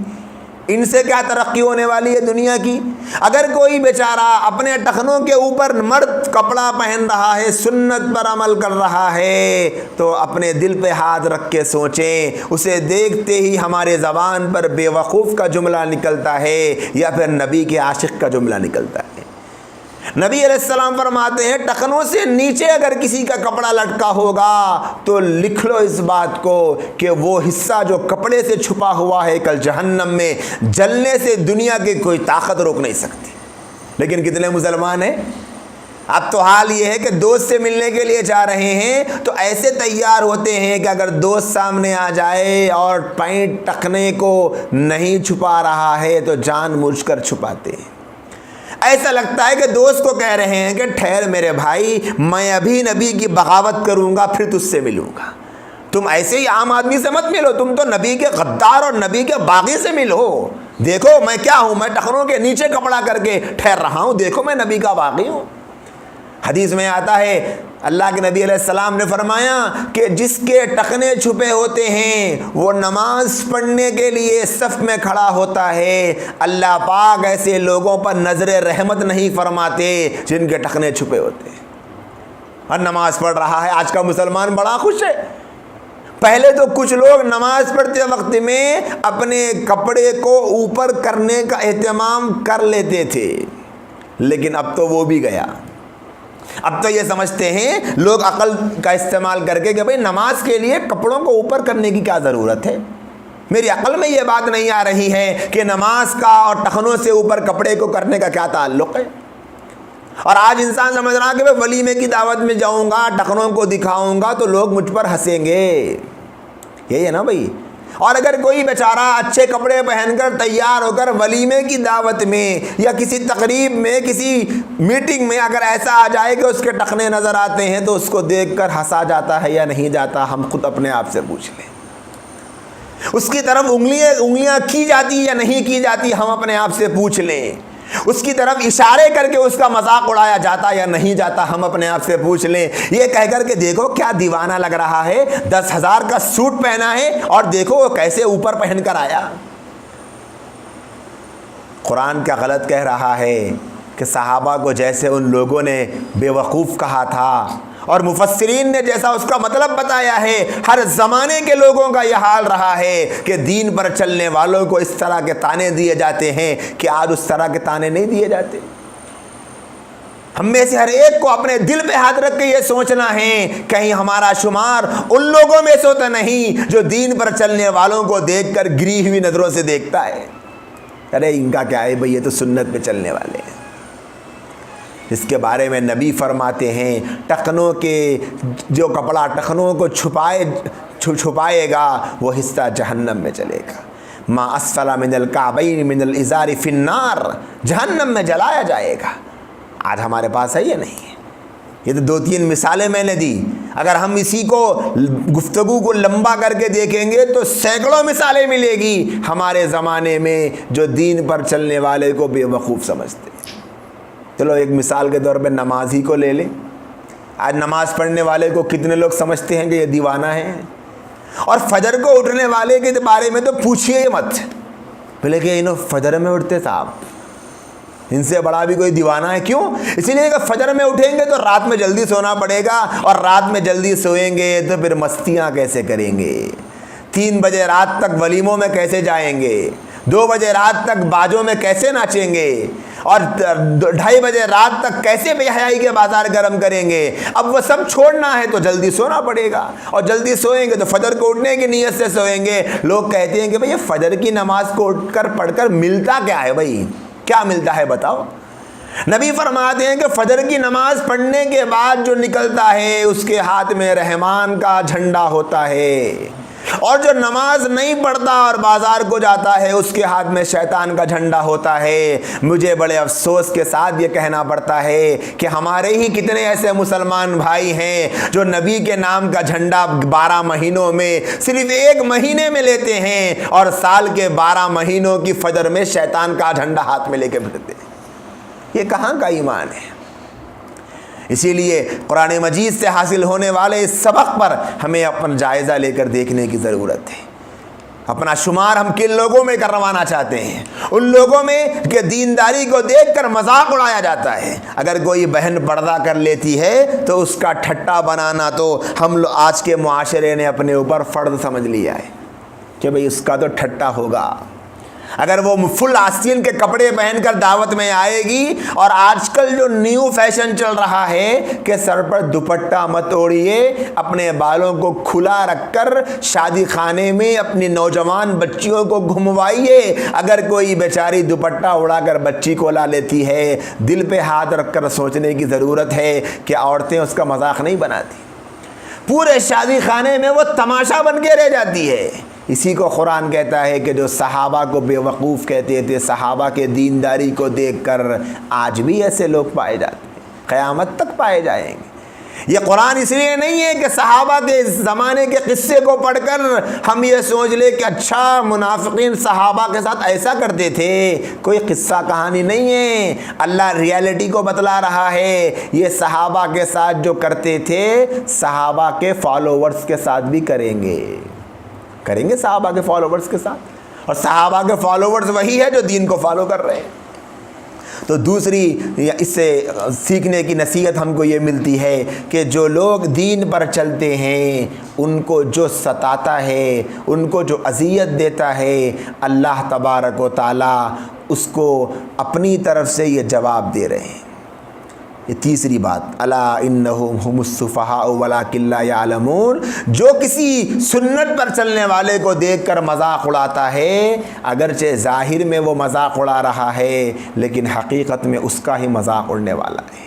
ان سے کیا ترقی ہونے والی ہے دنیا کی۔ اگر کوئی بیچارہ اپنے ٹخنوں کے اوپر مرد کپڑا پہن رہا ہے، سنت پر عمل کر رہا ہے، تو اپنے دل پہ ہاتھ رکھ کے سوچیں، اسے دیکھتے ہی ہمارے زبان پر بے وقوف کا جملہ نکلتا ہے یا پھر نبی کے عاشق کا جملہ نکلتا ہے۔ نبی علیہ السلام فرماتے ہیں ٹخنوں سے نیچے اگر کسی کا کپڑا لٹکا ہوگا تو لکھ لو اس بات کو کہ وہ حصہ جو کپڑے سے چھپا ہوا ہے کل جہنم میں جلنے سے دنیا کی کوئی طاقت روک نہیں سکتی۔ لیکن کتنے مسلمان ہیں؟ اب تو حال یہ ہے کہ دوست سے ملنے کے لیے جا رہے ہیں تو ایسے تیار ہوتے ہیں کہ اگر دوست سامنے آ جائے اور پینٹ ٹخنے کو نہیں چھپا رہا ہے تو جان بوجھ کر چھپاتے ہیں۔ ایسا لگتا ہے کہ دوست کو کہہ رہے ہیں کہ ٹھہر میرے بھائی، میں ابھی نبی کی بغاوت کروں گا پھر تجھ سے ملوں گا۔ تم ایسے ہی عام آدمی سے مت ملو، تم تو نبی کے غدار اور نبی کے باغی سے ملو۔ دیکھو میں کیا ہوں، میں ٹخنوں کے نیچے کپڑا کر کے ٹھہر رہا ہوں، دیکھو میں نبی کا باغی ہوں۔ حدیث میں آتا ہے اللہ کے نبی علیہ السلام نے فرمایا کہ جس کے ٹخنے چھپے ہوتے ہیں وہ نماز پڑھنے کے لیے صف میں کھڑا ہوتا ہے، اللہ پاک ایسے لوگوں پر نظر رحمت نہیں فرماتے جن کے ٹخنے چھپے ہوتے ہیں۔ اور نماز پڑھ رہا ہے، آج کا مسلمان بڑا خوش ہے۔ پہلے تو کچھ لوگ نماز پڑھتے وقت میں اپنے کپڑے کو اوپر کرنے کا اہتمام کر لیتے تھے، لیکن اب تو وہ بھی گیا۔ اب تو یہ سمجھتے ہیں لوگ عقل کا استعمال کر کے کہ بھئی نماز کے لیے کپڑوں کو اوپر کرنے کی کیا ضرورت ہے۔ میری عقل میں یہ بات نہیں آ رہی ہے کہ نماز کا اور ٹخنوں سے اوپر کپڑے کو کرنے کا کیا تعلق ہے۔ اور آج انسان سمجھ رہا کہ میں ولیمے کی دعوت میں جاؤں گا، ٹخنوں کو دکھاؤں گا تو لوگ مجھ پر ہنسیں گے، یہی ہے نا بھائی۔ اور اگر کوئی بیچارہ اچھے کپڑے پہن کر تیار ہو کر ولیمے کی دعوت میں یا کسی تقریب میں کسی میٹنگ میں اگر ایسا آ جائے کہ اس کے ٹخنے نظر آتے ہیں تو اس کو دیکھ کر ہنسا جاتا ہے یا نہیں جاتا، ہم خود اپنے آپ سے پوچھ لیں۔ اس کی طرف انگلیاں کی جاتی یا نہیں کی جاتی، ہم اپنے آپ سے پوچھ لیں۔ اس کی طرف اشارے کر کے اس کا مذاق اڑایا جاتا یا نہیں جاتا، ہم اپنے آپ سے پوچھ لیں۔ یہ کہہ کر کہ دیکھو کیا دیوانہ لگ رہا ہے، 10,000 کا سوٹ پہنا ہے اور دیکھو وہ کیسے اوپر پہن کر آیا۔ قرآن کیا غلط کہہ رہا ہے کہ صحابہ کو جیسے ان لوگوں نے بے وقوف کہا تھا اور مفسرین نے جیسا اس کا مطلب بتایا ہے، ہر زمانے کے لوگوں کا یہ حال رہا ہے کہ دین پر چلنے والوں کو اس طرح کے تانے دیے جاتے ہیں کہ آج اس طرح کے تانے نہیں دیے جاتے۔ ہم میں سے ہر ایک کو اپنے دل پہ ہاتھ رکھ کے یہ سوچنا ہے کہیں ہمارا شمار ان لوگوں میں سے تو نہیں جو دین پر چلنے والوں کو دیکھ کر گری ہوئی نظروں سے دیکھتا ہے، ارے ان کا کیا ہے بھئی، یہ تو سنت پہ چلنے والے ہیں۔ اس کے بارے میں نبی فرماتے ہیں ٹخنوں کے جو کپڑا ٹخنوں کو چھپائے گا وہ حصہ جہنم میں چلے گا۔ ما اسفل من الکعبین من الازار فی النار، جہنم میں جلایا جائے گا۔ آج ہمارے پاس ہے یہ نہیں ہے۔ یہ تو 2-3 مثالیں میں نے دی، اگر ہم اسی کو گفتگو کو لمبا کر کے دیکھیں گے تو سینکڑوں مثالیں ملے گی ہمارے زمانے میں جو دین پر چلنے والے کو بے وقوف سمجھتے ہیں۔ چلو ایک مثال کے طور پہ نماز ہی کو لے لیں۔ آج نماز پڑھنے والے کو کتنے لوگ سمجھتے ہیں کہ یہ دیوانہ ہے، اور فجر کو اٹھنے والے کے بارے میں تو پوچھئے ہی مت، بولے کہ انہوں فجر میں اٹھتے صاحب، ان سے بڑا بھی کوئی دیوانہ ہے۔ کیوں؟ اسی لیے کہ فجر میں اٹھیں گے تو رات میں جلدی سونا پڑے گا، اور رات میں جلدی سوئیں گے تو پھر مستیاں کیسے کریں گے، 3 بجے رات تک ولیموں میں کیسے جائیں گے، 2 بجے رات تک باجوں میں کیسے ناچیں گے، اور 2:30 بجے رات تک کیسے بے حیائی کے بازار گرم کریں گے۔ اب وہ سب چھوڑنا ہے تو جلدی سونا پڑے گا، اور جلدی سوئیں گے تو فجر کو اٹھنے کی نیت سے سوئیں گے۔ لوگ کہتے ہیں کہ بھئی یہ فجر کی نماز کو اٹھ کر پڑھ کر ملتا کیا ہے، بھئی کیا ملتا ہے بتاؤ۔ نبی فرماتے ہیں کہ فجر کی نماز پڑھنے کے بعد جو نکلتا ہے اس کے ہاتھ میں رحمان کا جھنڈا ہوتا ہے، اور جو نماز نہیں پڑھتا اور بازار کو جاتا ہے اس کے ہاتھ میں شیطان کا جھنڈا ہوتا ہے۔ مجھے بڑے افسوس کے ساتھ یہ کہنا پڑتا ہے کہ ہمارے ہی کتنے ایسے مسلمان بھائی ہیں جو نبی کے نام کا جھنڈا 12 مہینوں میں صرف 1 مہینے میں لیتے ہیں اور سال کے 12 مہینوں کی فجر میں شیطان کا جھنڈا ہاتھ میں لے کے پھرتے ہیں۔ یہ کہاں کا ایمان ہے؟ اسی لیے قرآن مجید سے حاصل ہونے والے اس سبق پر ہمیں اپنا جائزہ لے کر دیکھنے کی ضرورت ہے۔ اپنا شمار ہم کن لوگوں میں کروانا چاہتے ہیں؟ ان لوگوں میں کہ دینداری کو دیکھ کر مذاق اڑایا جاتا ہے۔ اگر کوئی بہن پردہ کر لیتی ہے تو اس کا ٹھٹا بنانا تو ہم آج کے معاشرے نے اپنے اوپر فرض سمجھ لیا ہے کہ بھئی اس کا تو ٹھٹا ہوگا۔ اگر وہ فل آستین کے کپڑے پہن کر دعوت میں آئے گی، اور آج کل جو نیو فیشن چل رہا ہے کہ سر پر دوپٹہ مت اوڑھیے، اپنے بالوں کو کھلا رکھ کر شادی خانے میں اپنی نوجوان بچیوں کو گھموائیے۔ اگر کوئی بیچاری دوپٹہ اڑا کر بچی کو لا لیتی ہے، دل پہ ہاتھ رکھ کر سوچنے کی ضرورت ہے کہ عورتیں اس کا مذاق نہیں بناتی، پورے شادی خانے میں وہ تماشا بن کے رہ جاتی ہے۔ اسی کو قرآن کہتا ہے کہ جو صحابہ کو بے وقوف کہتے تھے، صحابہ کے دینداری کو دیکھ کر آج بھی ایسے لوگ پائے جاتے ہیں، قیامت تک پائے جائیں گے۔ یہ قرآن اس لیے نہیں ہے کہ صحابہ کے زمانے کے قصے کو پڑھ کر ہم یہ سوچ لیں کہ اچھا منافقین صحابہ کے ساتھ ایسا کرتے تھے۔ کوئی قصہ کہانی نہیں ہے، اللہ ریالٹی کو بتلا رہا ہے۔ یہ صحابہ کے ساتھ جو کرتے تھے، صحابہ کے فالوورز کے ساتھ بھی کریں گے صحابہ کے فالوورز کے ساتھ، اور صحابہ کے فالوورز وہی ہے جو دین کو فالو کر رہے ہیں۔ تو دوسری اس سے سیکھنے کی نصیحت ہم کو یہ ملتی ہے کہ جو لوگ دین پر چلتے ہیں ان کو جو ستاتا ہے، ان کو جو اذیت دیتا ہے، اللہ تبارک و تعالی اس کو اپنی طرف سے یہ جواب دے رہے ہیں۔ یہ تیسری بات، الا انہم هم السفہاء ولکن لا یعلمون، جو کسی سنت پر چلنے والے کو دیکھ کر مذاق اڑاتا ہے، اگرچہ ظاہر میں وہ مذاق اڑا رہا ہے لیکن حقیقت میں اس کا ہی مذاق اڑنے والا ہے۔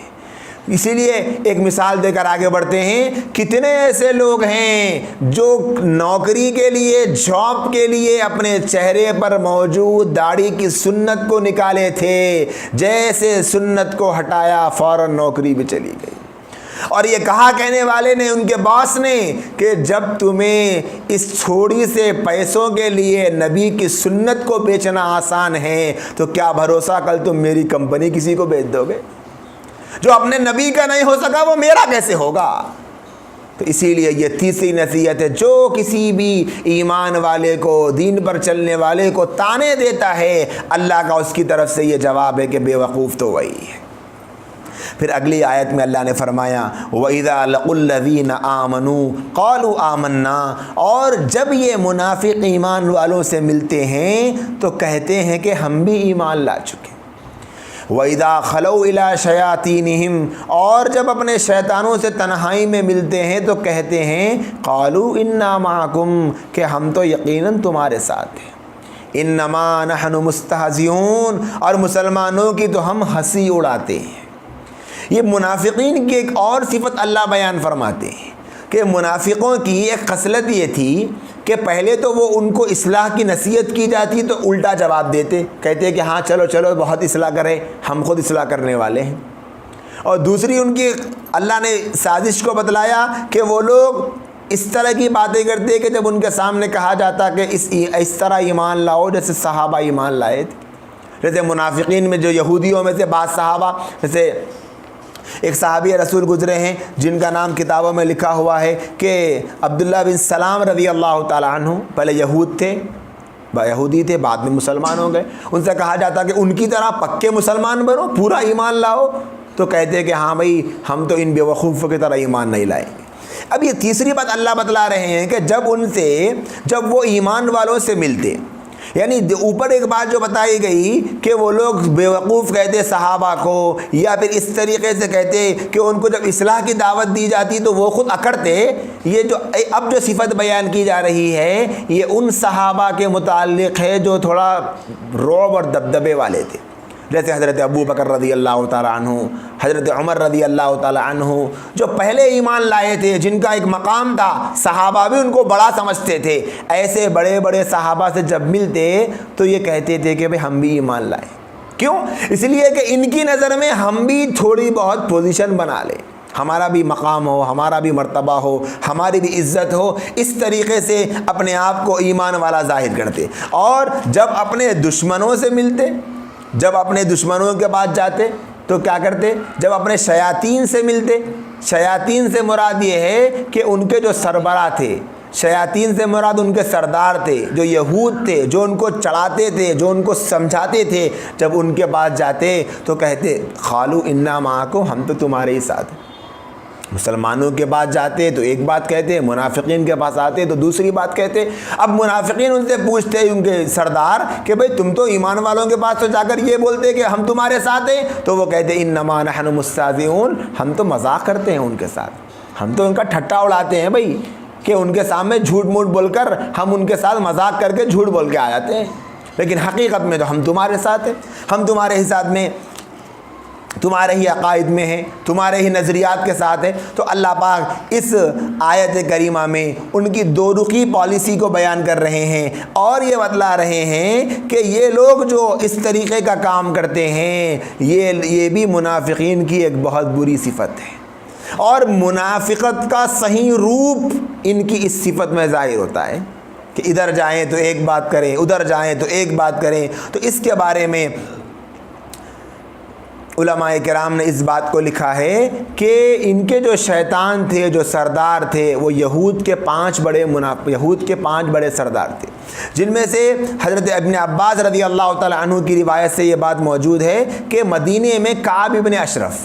اسی لیے ایک مثال دے کر آگے بڑھتے ہیں، کتنے ایسے لوگ ہیں جو نوکری کے لیے، جاب کے لیے اپنے چہرے پر موجود داڑھی کی سنت کو نکالے تھے، جیسے سنت کو ہٹایا فوراً نوکری بھی چلی گئی۔ اور یہ کہا کہنے والے نے، ان کے باس نے، کہ جب تمہیں اس تھوڑی سے پیسوں کے لیے نبی کی سنت کو بیچنا آسان ہے تو کیا بھروسہ کل تم میری کمپنی کسی کو بیچ دو گے؟ جو اپنے نبی کا نہیں ہو سکا وہ میرا کیسے ہوگا؟ تو اسی لیے یہ تیسری نصیحت ہے، جو کسی بھی ایمان والے کو، دین پر چلنے والے کو تانے دیتا ہے، اللہ کا اس کی طرف سے یہ جواب ہے کہ بے وقوف تو وہی ہے۔ پھر اگلی آیت میں اللہ نے فرمایا وَإِذَا لَقُوا الَّذِينَ آمَنُوا قَالُوا آمَنَّا، اور جب یہ منافق ایمان والوں سے ملتے ہیں تو کہتے ہیں کہ ہم بھی ایمان لا چکے۔ وَإِذَا خَلَوْا إِلَىٰ شَيَاطِينِهِمْ، اور جب اپنے شیطانوں سے تنہائی میں ملتے ہیں تو کہتے ہیں قَالُوا إِنَّا مَعَكُمْ، کہ ہم تو یقیناً تمہارے ساتھ ہیں۔ إِنَّمَا نَحْنُ مُسْتَهْزِئُونَ، اور مسلمانوں کی تو ہم ہنسی اڑاتے ہیں۔ یہ منافقین کی ایک اور صفت اللہ بیان فرماتے ہیں کہ منافقوں کی ایک خصلت یہ تھی کہ پہلے تو وہ ان کو اصلاح کی نصیحت کی جاتی تو الٹا جواب دیتے، کہتے کہ ہاں چلو چلو بہت اصلاح کریں، ہم خود اصلاح کرنے والے ہیں۔ اور دوسری ان کی اللہ نے سازش کو بتلایا کہ وہ لوگ اس طرح کی باتیں کرتے کہ جب ان کے سامنے کہا جاتا کہ اس طرح ایمان لاؤ جیسے صحابہ ایمان لائے تھے، جیسے منافقین میں جو یہودیوں میں سے بعض صحابہ، جیسے ایک صحابی رسول گزرے ہیں جن کا نام کتابوں میں لکھا ہوا ہے کہ عبداللہ بن سلام رضی اللہ تعالیٰ عنہ، پہلے یہودی تھے بعد میں مسلمان ہو گئے، ان سے کہا جاتا کہ ان کی طرح پکے مسلمان بنو، پورا ایمان لاؤ، تو کہتے کہ ہاں بھائی ہم تو ان بے وقوفوں کی طرح ایمان نہیں لائیں گے۔ اب یہ تیسری بات اللہ بتلا رہے ہیں کہ جب وہ ایمان والوں سے ملتے، یعنی اوپر ایک بات جو بتائی گئی کہ وہ لوگ بے وقوف کہتے صحابہ کو، یا پھر اس طریقے سے کہتے کہ ان کو جب اصلاح کی دعوت دی جاتی تو وہ خود اکڑتے، یہ جو اب جو صفت بیان کی جا رہی ہے یہ ان صحابہ کے متعلق ہے جو تھوڑا رعب اور دبدبے والے تھے، جیسے حضرت ابو بکر رضی اللہ تعالیٰ عنہ، حضرت عمر رضی اللہ تعالیٰ عنہ، جو پہلے ایمان لائے تھے، جن کا ایک مقام تھا، صحابہ بھی ان کو بڑا سمجھتے تھے، ایسے بڑے بڑے صحابہ سے جب ملتے تو یہ کہتے تھے کہ بھئی ہم بھی ایمان لائے۔ کیوں؟ اس لیے کہ ان کی نظر میں ہم بھی تھوڑی بہت پوزیشن بنا لیں، ہمارا بھی مقام ہو، ہمارا بھی مرتبہ ہو، ہماری بھی عزت ہو، اس طریقے سے اپنے آپ کو ایمان والا ظاہر کرتے۔ اور جب اپنے دشمنوں سے ملتے، جب اپنے دشمنوں کے پاس جاتے تو کیا کرتے؟ جب اپنے شیاطین سے ملتے، شیاطین سے مراد یہ ہے کہ ان کے جو سربراہ تھے، شیاطین سے مراد ان کے سردار تھے، جو یہود تھے، جو ان کو چڑھاتے تھے، جو ان کو سمجھاتے تھے، جب ان کے پاس جاتے تو کہتے قالوا انا معکم، ہم تو تمہارے ہی ساتھ ہیں۔ مسلمانوں کے پاس جاتے تو ایک بات کہتے، منافقین کے پاس آتے تو دوسری بات کہتے۔ اب منافقین ان سے پوچھتے ان کے سردار کہ بھئی تم تو ایمان والوں کے پاس تو جا کر یہ بولتے کہ ہم تمہارے ساتھ ہیں، تو وہ کہتے انما نحن مستہزئون، ہم تو مذاق کرتے ہیں ان کے ساتھ، ہم تو ان کا ٹھٹا اڑاتے ہیں بھئی، کہ ان کے سامنے جھوٹ موٹ بول کر ہم ان کے ساتھ مذاق کر کے جھوٹ بول کے آ جاتے ہیں، لیکن حقیقت میں تو ہم تمہارے ساتھ ہیں، ہم تمہارے ہی ساتھ میں، تمہارے ہی عقائد میں ہیں، تمہارے ہی نظریات کے ساتھ ہیں۔ تو اللہ پاک اس آیت کریمہ میں ان کی دو رخی پالیسی کو بیان کر رہے ہیں، اور یہ بتلا رہے ہیں کہ یہ لوگ جو اس طریقے کا کام کرتے ہیں، یہ بھی منافقین کی ایک بہت بری صفت ہے، اور منافقت کا صحیح روپ ان کی اس صفت میں ظاہر ہوتا ہے کہ ادھر جائیں تو ایک بات کریں، ادھر جائیں تو ایک بات کریں۔ تو اس کے بارے میں علماء کرام نے اس بات کو لکھا ہے کہ ان کے جو شیطان تھے، جو سردار تھے، وہ یہود کے پانچ بڑے سردار تھے، جن میں سے حضرت ابن عباس رضی اللہ تعالیٰ عنہ کی روایت سے یہ بات موجود ہے کہ مدینے میں کعب ابن اشرف،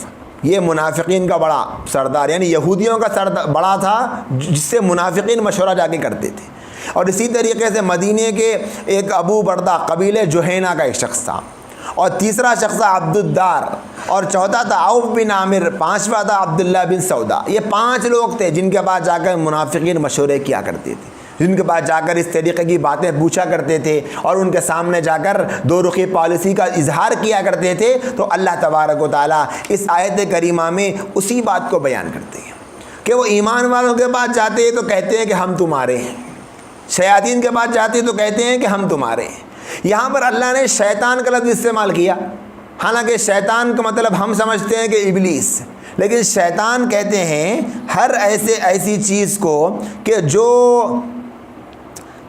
یہ منافقین کا بڑا سردار، یعنی یہودیوں کا سردار بڑا تھا، جس سے منافقین مشورہ جا کے کرتے تھے۔ اور اسی طریقے سے مدینے کے ایک ابو بردہ قبیلے جوہینہ کا ایک شخص تھا، اور تیسرا شخص تھا عبد الدار، اور چوتھا تھا عوف بن عامر، پانچواں تھا عبداللہ بن سودا۔ یہ پانچ لوگ تھے جن کے پاس جا کر منافقین مشورے کیا کرتے تھے، جن کے پاس جا کر اس طریقے کی باتیں پوچھا کرتے تھے، اور ان کے سامنے جا کر دو رخی پالیسی کا اظہار کیا کرتے تھے۔ تو اللہ تبارک و تعالیٰ اس آیت کریمہ میں اسی بات کو بیان کرتے ہیں کہ وہ ایمان والوں کے پاس جاتے تو کہتے ہیں کہ ہم تمہارے ہیں، شیاطین کے پاس جاتے تو کہتے ہیں کہ ہم تمہارے ہیں۔ یہاں پر اللہ نے شیطان کا لفظ استعمال کیا، حالانکہ شیطان کا مطلب ہم سمجھتے ہیں کہ ابلیس، لیکن شیطان کہتے ہیں ہر ایسی چیز کو کہ جو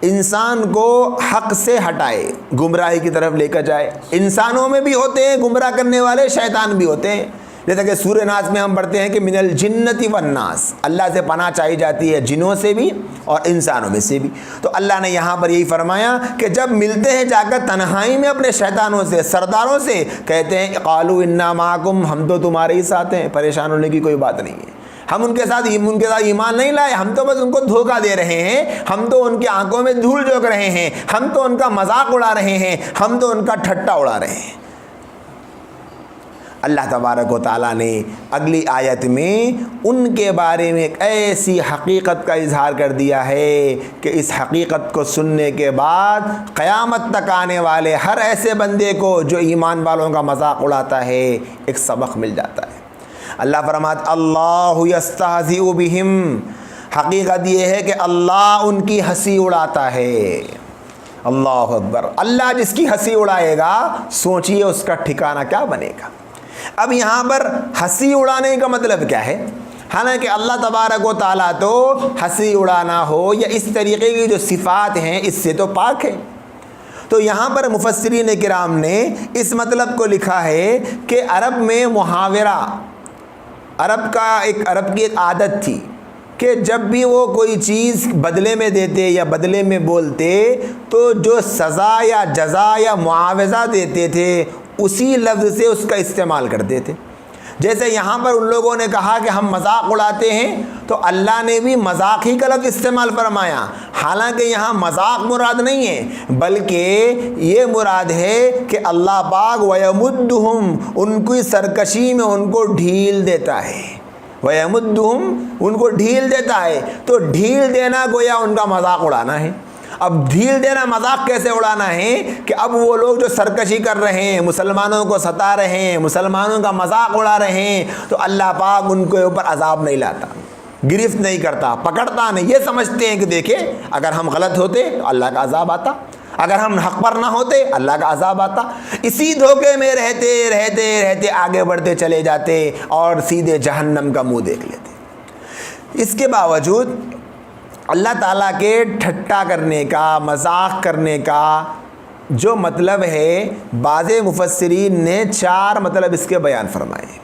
انسان کو حق سے ہٹائے، گمراہی کی طرف لے کر جائے۔ انسانوں میں بھی ہوتے ہیں گمراہ کرنے والے، شیطان بھی ہوتے ہیں، جیسا کہ سورہ ناس میں ہم پڑھتے ہیں کہ من الجنت والناس، اللہ سے پناہ چاہی جاتی ہے جنوں سے بھی اور انسانوں میں سے بھی۔ تو اللہ نے یہاں پر یہی فرمایا کہ جب ملتے ہیں جا کر تنہائی میں اپنے شیطانوں سے، سرداروں سے، کہتے ہیں قالوا انا معکم، ہم تو تمہارے ہی ساتھ ہیں، پریشان ہونے کی کوئی بات نہیں ہے، ہم ان کے ساتھ ایمان نہیں لائے، ہم تو بس ان کو دھوکہ دے رہے ہیں، ہم تو ان کی آنکھوں میں دھول جھونک رہے ہیں، ہم تو ان کا مذاق اڑا رہے ہیں، ہم تو ان کا ٹھٹا اڑا رہے ہیں۔ اللہ تبارک و تعالیٰ نے اگلی آیت میں ان کے بارے میں ایک ایسی حقیقت کا اظہار کر دیا ہے کہ اس حقیقت کو سننے کے بعد قیامت تک آنے والے ہر ایسے بندے کو جو ایمان والوں کا مذاق اڑاتا ہے ایک سبق مل جاتا ہے۔ اللہ فرماتا اللہ یستہزئ بہم، حقیقت یہ ہے کہ اللہ ان کی ہنسی اڑاتا ہے۔ اللہ اکبر، اللہ جس کی ہنسی اڑائے گا سوچئے اس کا ٹھکانہ کیا بنے گا۔ اب یہاں پر ہنسی اڑانے کا مطلب کیا ہے؟ حالانکہ اللہ تبارک و تعالیٰ تو ہنسی اڑانا ہو یا اس طریقے کی جو صفات ہیں اس سے تو پاک ہے۔ تو یہاں پر مفسرین کرام نے اس مطلب کو لکھا ہے کہ عرب میں محاورہ، عرب کی ایک عادت تھی کہ جب بھی وہ کوئی چیز بدلے میں دیتے یا بدلے میں بولتے تو جو سزا یا جزا یا معاوضہ دیتے تھے اسی لفظ سے اس کا استعمال کرتے تھے۔ جیسے یہاں پر ان لوگوں نے کہا کہ ہم مذاق اڑاتے ہیں تو اللہ نے بھی مذاق ہی کا لفظ استعمال فرمایا، حالانکہ یہاں مذاق مراد نہیں ہے بلکہ یہ مراد ہے کہ اللہ پاک وَيَمُدُّهُمْ ان کی سرکشی میں ان کو ڈھیل دیتا ہے، وَيَمُدُّهُمْ ان کو ڈھیل دیتا ہے۔ تو ڈھیل دینا گویا ان کا مذاق اڑانا ہے، اب ڈھیل دینا مذاق کیسے اڑانا ہے کہ اب وہ لوگ جو سرکشی کر رہے ہیں، مسلمانوں کو ستا رہے ہیں، مسلمانوں کا مذاق اڑا رہے ہیں، تو اللہ پاک ان کے اوپر عذاب نہیں لاتا، گرفت نہیں کرتا، پکڑتا نہیں۔ یہ سمجھتے ہیں کہ دیکھیں اگر ہم غلط ہوتے تو اللہ کا عذاب آتا، اگر ہم حق پر نہ ہوتے اللہ کا عذاب آتا۔ اسی دھوکے میں رہتے رہتے رہتے آگے بڑھتے چلے جاتے اور سیدھے جہنم کا منہ دیکھ لیتے۔ اس کے باوجود اللہ تعالیٰ کے ٹھٹا کرنے کا، مذاق کرنے کا جو مطلب ہے، بعض مفسرین نے 4 مطلب اس کے بیان فرمائے۔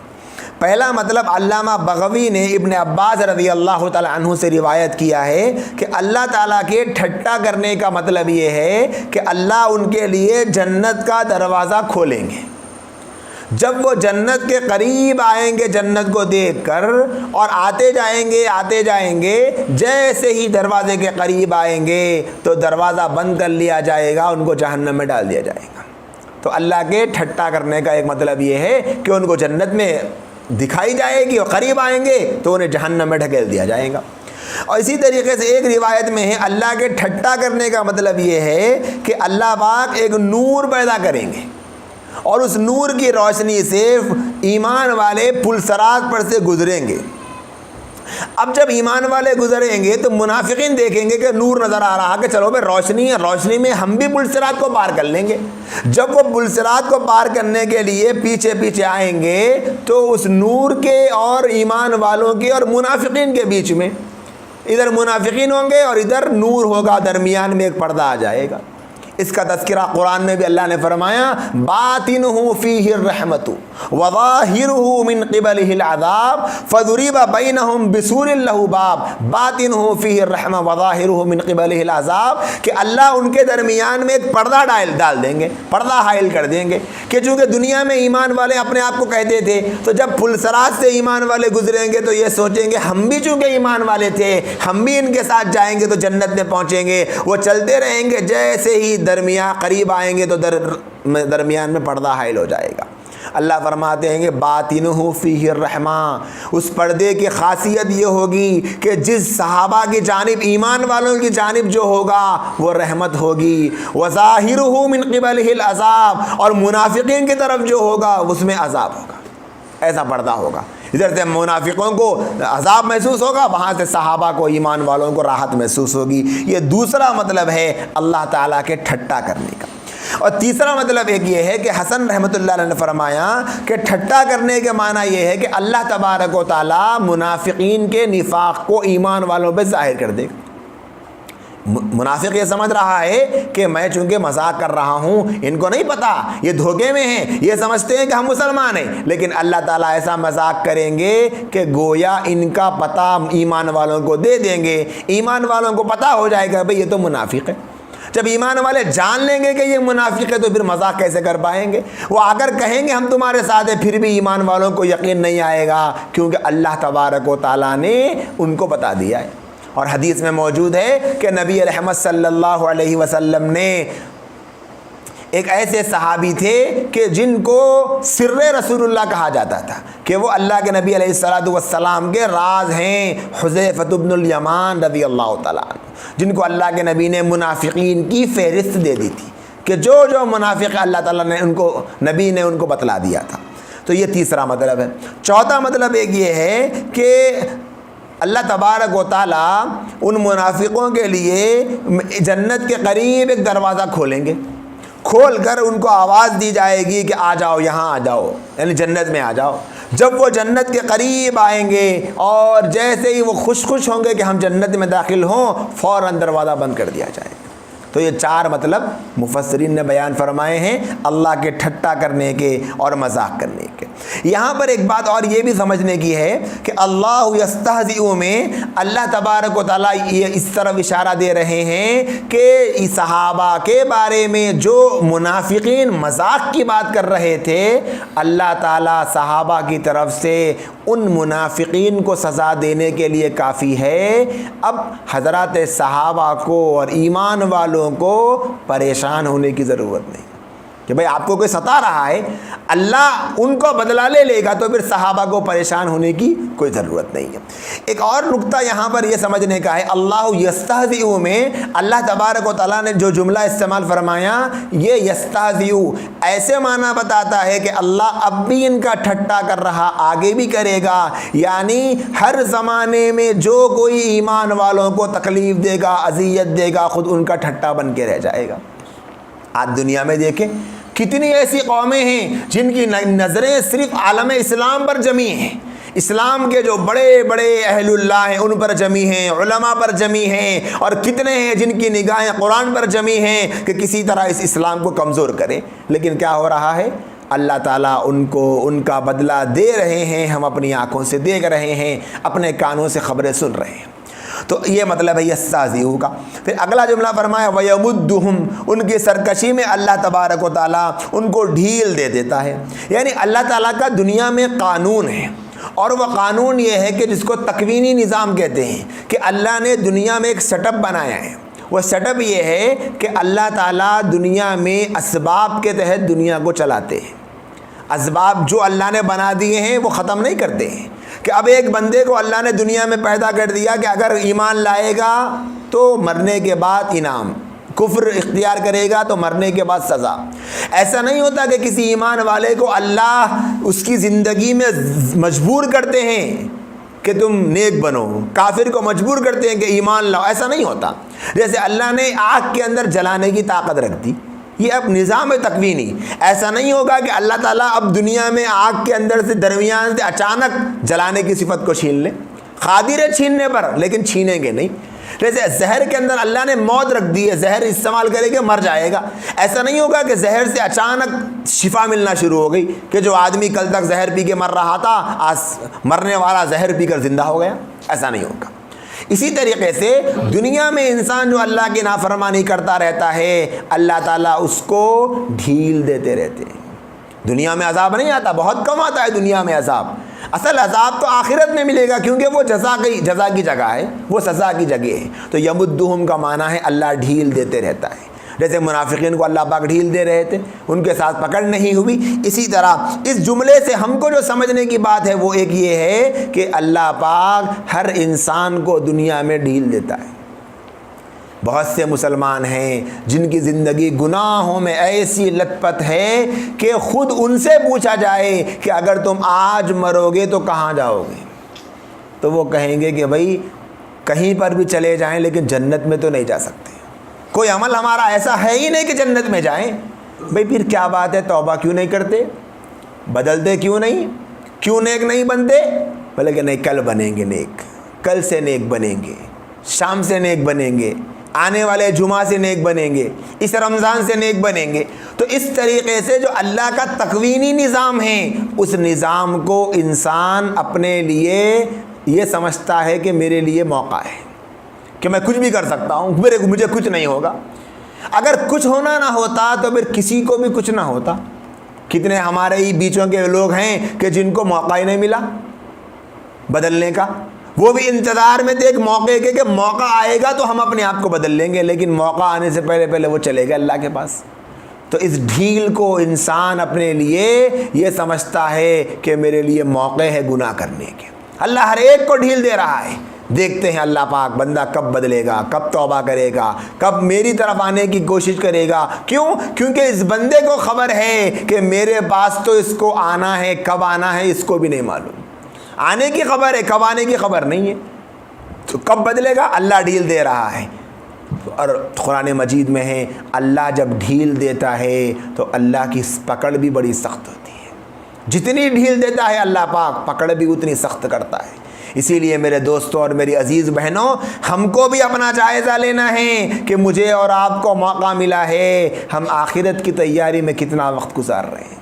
پہلا مطلب علامہ بغوی نے ابن عباس رضی اللہ تعالیٰ عنہ سے روایت کیا ہے کہ اللہ تعالیٰ کے ٹھٹا کرنے کا مطلب یہ ہے کہ اللہ ان کے لیے جنت کا دروازہ کھولیں گے۔ جب وہ جنت کے قریب آئیں گے جنت کو دیکھ کر، اور آتے جائیں گے، جیسے ہی دروازے کے قریب آئیں گے تو دروازہ بند کر لیا جائے گا، ان کو جہنم میں ڈال دیا جائے گا۔ تو اللہ کے ٹھٹا کرنے کا ایک مطلب یہ ہے کہ ان کو جنت میں دکھائی جائے گی اور قریب آئیں گے تو انہیں جہنم میں ڈھکیل دیا جائے گا۔ اور اسی طریقے سے ایک روایت میں ہے اللہ کے ٹھٹا کرنے کا مطلب یہ ہے کہ اللہ پاک ایک نور پیدا کریں گے، اور اس نور کی روشنی سے ایمان والے پل صراط پر سے گزریں گے۔ اب جب ایمان والے گزریں گے تو منافقین دیکھیں گے کہ نور نظر آ رہا کہ چلو بھائی روشنی ہے، روشنی میں ہم بھی پل صراط کو پار کر لیں گے۔ جب وہ پل صراط کو پار کرنے کے لیے پیچھے پیچھے آئیں گے تو اس نور کے اور ایمان والوں کے اور منافقین کے بیچ میں، ادھر منافقین ہوں گے اور ادھر نور ہوگا، درمیان میں ایک پردہ آ جائے گا۔ اس کا تذکرہ قرآن میں بھی اللہ نے فرمایا باطنہ فیہ الرحمۃ وظاہرہ من قبلہ العذاب فضرب بینہم بسور لہ باب باطنہ فیہ الرحمۃ وظاہرہ من قبلہ العذاب، کہ اللہ ان کے درمیان میں ایک پردہ ڈال دیں گے، پردہ حائل کر دیں گے۔ کہ چونکہ دنیا میں ایمان والے اپنے آپ کو کہتے تھے، تو جب پل صراط سے ایمان والے گزریں گے تو یہ سوچیں گے ہم بھی چونکہ ایمان والے تھے، ہم بھی ان کے ساتھ جائیں گے تو جنت میں پہنچیں گے۔ وہ چلتے رہیں گے، جیسے ہی درمیان قریب آئیں گے تو درمیان میں پردہ حائل ہو جائے گا۔ اللہ فرماتے ہیں کہ باطنہ فیہ الرحمہ، اس پردے کی خاصیت یہ ہوگی کہ جس صحابہ کی جانب، ایمان والوں کی جانب جو ہوگا وہ رحمت ہوگی، وظاہرہ من قبلہ العذاب، اور منافقین کی طرف جو ہوگا اس میں عذاب ہوگا۔ ایسا پردہ ہوگا، ادھر سے منافقوں کو عذاب محسوس ہوگا، وہاں سے صحابہ کو، ایمان والوں کو راحت محسوس ہوگی۔ یہ دوسرا مطلب ہے اللہ تعالیٰ کے ٹھٹا کرنے کا۔ اور تیسرا مطلب ایک یہ ہے کہ حسن رحمۃ اللہ علیہ نے فرمایا کہ ٹھٹا کرنے کے معنی یہ ہے کہ اللہ تبارک و تعالیٰ منافقین کے نفاق کو ایمان والوں پہ ظاہر کر دے گا۔ منافق یہ سمجھ رہا ہے کہ میں چونکہ مذاق کر رہا ہوں، ان کو نہیں پتا، یہ دھوکے میں ہیں، یہ سمجھتے ہیں کہ ہم مسلمان ہیں، لیکن اللہ تعالیٰ ایسا مذاق کریں گے کہ گویا ان کا پتہ ایمان والوں کو دے دیں گے۔ ایمان والوں کو پتہ ہو جائے گا بھئی یہ تو منافق ہے۔ جب ایمان والے جان لیں گے کہ یہ منافق ہے تو پھر مذاق کیسے کر پائیں گے؟ وہ اگر کہیں گے ہم تمہارے ساتھ ہیں، پھر بھی ایمان والوں کو یقین نہیں آئے گا، کیونکہ اللہ تبارک و تعالیٰ نے ان کو بتا دیا ہے۔ اور حدیث میں موجود ہے کہ نبی رحمت صلی اللہ علیہ وسلم نے ایک ایسے صحابی تھے کہ جن کو سر رسول اللہ کہا جاتا تھا، کہ وہ اللہ کے نبی علیہ السلام کے راز ہیں، حذیفہ بن الیمان رضی اللہ تعالیٰ عنہ، جن کو اللہ کے نبی نے منافقین کی فہرست دے دی تھی، کہ جو جو منافق اللہ تعالیٰ نے نبی نے ان کو بتلا دیا تھا۔ تو یہ تیسرا مطلب ہے۔ چوتھا مطلب ایک یہ ہے کہ اللہ تبارک و تعالیٰ ان منافقوں کے لیے جنت کے قریب ایک دروازہ کھولیں گے، کھول کر ان کو آواز دی جائے گی کہ آ جاؤ، یہاں آ جاؤ، یعنی جنت میں آ جاؤ۔ جب وہ جنت کے قریب آئیں گے اور جیسے ہی وہ خوش ہوں گے کہ ہم جنت میں داخل ہوں، فوراً دروازہ بند کر دیا جائے گا۔ تو یہ 4 مطلب مفسرین نے بیان فرمائے ہیں اللہ کے ٹھٹا کرنے کے اور مذاق کرنے کے۔ یہاں پر ایک بات اور یہ بھی سمجھنے کی ہے کہ اللہ یستہزئ میں اللہ تبارک و تعالیٰ یہ اس طرف اشارہ دے رہے ہیں کہ صحابہ کے بارے میں جو منافقین مذاق کی بات کر رہے تھے، اللہ تعالیٰ صحابہ کی طرف سے ان منافقین کو سزا دینے کے لیے کافی ہے۔ اب حضرات صحابہ کو اور ایمان والوں کو پریشان ہونے کی ضرورت نہیں، کہ بھائی آپ کو کوئی ستا رہا ہے، اللہ ان کو بدلہ لے گا، تو پھر صحابہ کو پریشان ہونے کی کوئی ضرورت نہیں ہے۔ ایک اور نقطہ یہاں پر یہ سمجھنے کا ہے، اللہ یستہزئ میں اللہ تبارک و تعالیٰ نے جو جملہ استعمال فرمایا، یہ یستہزئ ایسے معنی بتاتا ہے کہ اللہ اب بھی ان کا ٹھٹا کر رہا، آگے بھی کرے گا، یعنی ہر زمانے میں جو کوئی ایمان والوں کو تکلیف دے گا، اذیت دے گا، خود ان کا ٹھٹا بن کے رہ جائے گا۔ آج دنیا میں دیکھیں کتنی ایسی قومیں ہیں جن کی نظریں صرف عالم اسلام پر جمی ہیں، اسلام کے جو بڑے بڑے اہل اللہ ہیں ان پر جمی ہیں، علماء پر جمی ہیں، اور کتنے ہیں جن کی نگاہیں قرآن پر جمی ہیں کہ کسی طرح اس اسلام کو کمزور کریں۔ لیکن کیا ہو رہا ہے؟ اللہ تعالیٰ ان کو ان کا بدلہ دے رہے ہیں، ہم اپنی آنکھوں سے دیکھ رہے ہیں، اپنے کانوں سے خبریں سن رہے ہیں۔ تو یہ مطلب ہے یستہزئ کا۔ پھر اگلا جملہ فرمایا وَيَمُدُّهُمْ، ان کی سرکشی میں اللہ تبارک و تعالیٰ ان کو ڈھیل دے دیتا ہے۔ یعنی اللہ تعالیٰ کا دنیا میں قانون ہے، اور وہ قانون یہ ہے کہ جس کو تکوینی نظام کہتے ہیں، کہ اللہ نے دنیا میں ایک سیٹ اپ بنایا ہے۔ وہ سیٹ اپ یہ ہے کہ اللہ تعالیٰ دنیا میں اسباب کے تحت دنیا کو چلاتے ہیں۔ اسباب جو اللہ نے بنا دیے ہیں وہ ختم نہیں کرتے ہیں، کہ اب ایک بندے کو اللہ نے دنیا میں پیدا کر دیا کہ اگر ایمان لائے گا تو مرنے کے بعد انعام، کفر اختیار کرے گا تو مرنے کے بعد سزا۔ ایسا نہیں ہوتا کہ کسی ایمان والے کو اللہ اس کی زندگی میں مجبور کرتے ہیں کہ تم نیک بنو، کافر کو مجبور کرتے ہیں کہ ایمان لاؤ، ایسا نہیں ہوتا۔ جیسے اللہ نے آگ کے اندر جلانے کی طاقت رکھ دی، یہ اب نظام ہے تکوینی۔ ایسا نہیں ہوگا کہ اللہ تعالیٰ اب دنیا میں آگ کے اندر سے درمیان سے اچانک جلانے کی صفت کو چھین لے۔ قادر ہے چھیننے پر، لیکن چھینیں گے نہیں۔ جیسے زہر کے اندر اللہ نے موت رکھ دی ہے، زہر استعمال کرے گا مر جائے گا۔ ایسا نہیں ہوگا کہ زہر سے اچانک شفا ملنا شروع ہو گئی، کہ جو آدمی کل تک زہر پی کے مر رہا تھا آج مرنے والا زہر پی کر زندہ ہو گیا، ایسا نہیں ہوگا۔ اسی طریقے سے دنیا میں انسان جو اللہ کی نافرمانی کرتا رہتا ہے، اللہ تعالیٰ اس کو ڈھیل دیتے رہتے ہیں۔ دنیا میں عذاب نہیں آتا، بہت کم آتا ہے دنیا میں عذاب۔ اصل عذاب تو آخرت میں ملے گا، کیونکہ وہ جزا کی جگہ ہے، وہ سزا کی جگہ ہے۔ تو یمدہم کا معنی ہے اللہ ڈھیل دیتے رہتا ہے۔ جیسے منافقین کو اللہ پاک ڈھیل دے رہے تھے، ان کے ساتھ پکڑ نہیں ہوئی، اسی طرح اس جملے سے ہم کو جو سمجھنے کی بات ہے وہ ایک یہ ہے کہ اللہ پاک ہر انسان کو دنیا میں ڈھیل دیتا ہے۔ بہت سے مسلمان ہیں جن کی زندگی گناہوں میں ایسی لت پت ہے کہ خود ان سے پوچھا جائے کہ اگر تم آج مرو گے تو کہاں جاؤ گے، تو وہ کہیں گے کہ بھائی کہیں پر بھی چلے جائیں لیکن جنت میں تو نہیں جا سکتے۔ کوئی عمل ہمارا ایسا ہے ہی نہیں کہ جنت میں جائیں۔ بھائی پھر کیا بات ہے، توبہ کیوں نہیں کرتے، بدلتے کیوں نہیں، کیوں نیک نہیں بنتے؟ بولے کہ نہیں، کل بنیں گے نیک، کل سے نیک بنیں گے، شام سے نیک بنیں گے، آنے والے جمعہ سے نیک بنیں گے، اس رمضان سے نیک بنیں گے۔ تو اس طریقے سے جو اللہ کا تکوینی نظام ہے، اس نظام کو انسان اپنے لیے یہ سمجھتا ہے کہ میرے لیے موقع ہے کہ میں کچھ بھی کر سکتا ہوں، مجھے کچھ نہیں ہوگا۔ اگر کچھ ہونا نہ ہوتا تو پھر کسی کو بھی کچھ نہ ہوتا۔ کتنے ہمارے ہی بیچوں کے لوگ ہیں کہ جن کو موقع ہی نہیں ملا بدلنے کا، وہ بھی انتظار میں تھے ایک موقع کے کہ موقع آئے گا تو ہم اپنے آپ کو بدل لیں گے، لیکن موقع آنے سے پہلے وہ چلے گئے اللہ کے پاس۔ تو اس ڈھیل کو انسان اپنے لیے یہ سمجھتا ہے کہ میرے لیے موقع ہے گناہ کرنے کے۔ اللہ ہر ایک کو ڈھیل دے رہا ہے۔ دیکھتے ہیں اللہ پاک بندہ کب بدلے گا، کب توبہ کرے گا، کب میری طرف آنے کی کوشش کرے گا۔ کیوں؟ کیونکہ اس بندے کو خبر ہے کہ میرے پاس تو اس کو آنا ہے، کب آنا ہے اس کو بھی نہیں معلوم۔ آنے کی خبر ہے، کب آنے کی خبر نہیں ہے۔ تو کب بدلے گا، اللہ ڈھیل دے رہا ہے۔ اور قرآن مجید میں ہے اللہ جب ڈھیل دیتا ہے تو اللہ کی پکڑ بھی بڑی سخت ہوتی ہے۔ جتنی ڈھیل دیتا ہے اللہ پاک، پکڑ بھی اتنی سخت کرتا ہے۔ اسی لیے میرے دوستوں اور میری عزیز بہنوں، ہم کو بھی اپنا جائزہ لینا ہے کہ مجھے اور آپ کو موقع ملا ہے، ہم آخرت کی تیاری میں کتنا وقت گزار رہے ہیں۔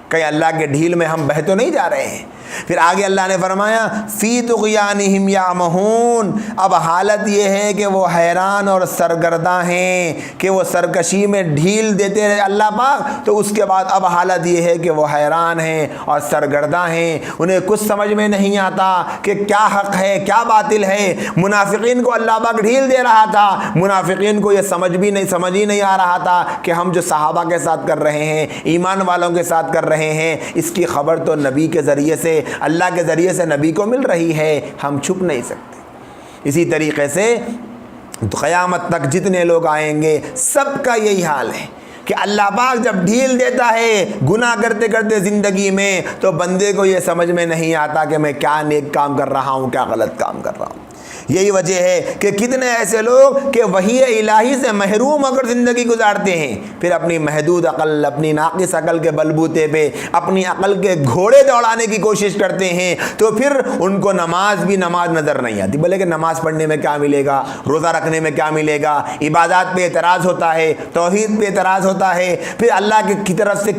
کہیں اللہ کے ڈھیل میں ہم بہہ تو نہیں جا رہے ہیں، پھر آگے اللہ نے فرمایا فی طغیانہم یعمہون، اب حالت یہ ہے کہ وہ حیران اور سرگرداں ہیں کہ وہ سرکشی میں ڈھیل دیتے رہے اللہ پاک، تو اس کے بعد اب حالت یہ ہے کہ وہ حیران ہیں اور سرگرداں ہیں، انہیں کچھ سمجھ میں نہیں آتا کہ کیا حق ہے کیا باطل ہے۔ منافقین کو اللہ پاک ڈھیل دے رہا تھا، منافقین کو یہ سمجھ ہی نہیں آ رہا تھا کہ ہم جو صحابہ کے ساتھ کر رہے ہیں، ایمان والوں کے ساتھ کر رہے ہیں، اس کی خبر تو نبی کے ذریعے سے، اللہ کے ذریعے سے نبی کو مل رہی ہے، ہم چھپ نہیں سکتے۔ اسی طریقے سے قیامت تک جتنے لوگ آئیں گے سب کا یہی حال ہے کہ اللہ پاک جب ڈھیل دیتا ہے گناہ کرتے کرتے زندگی میں، تو بندے کو یہ سمجھ میں نہیں آتا کہ میں کیا نیک کام کر رہا ہوں کیا غلط کام کر رہا ہوں۔ یہی وجہ ہے کہ کتنے ایسے لوگ کہ وحی الہی سے محروم ہو کر زندگی گزارتے ہیں، پھر اپنی محدود عقل، اپنی ناقص عقل کے بلبوتے پہ اپنی عقل کے گھوڑے دوڑانے کی کوشش کرتے ہیں، تو پھر ان کو نماز بھی نماز نظر نہیں آتی۔ بولے کہ نماز پڑھنے میں کیا ملے گا، روزہ رکھنے میں کیا ملے گا، عبادات پہ اعتراض ہوتا ہے، توحید پہ اعتراض ہوتا ہے، پھر اللہ کی طرف سے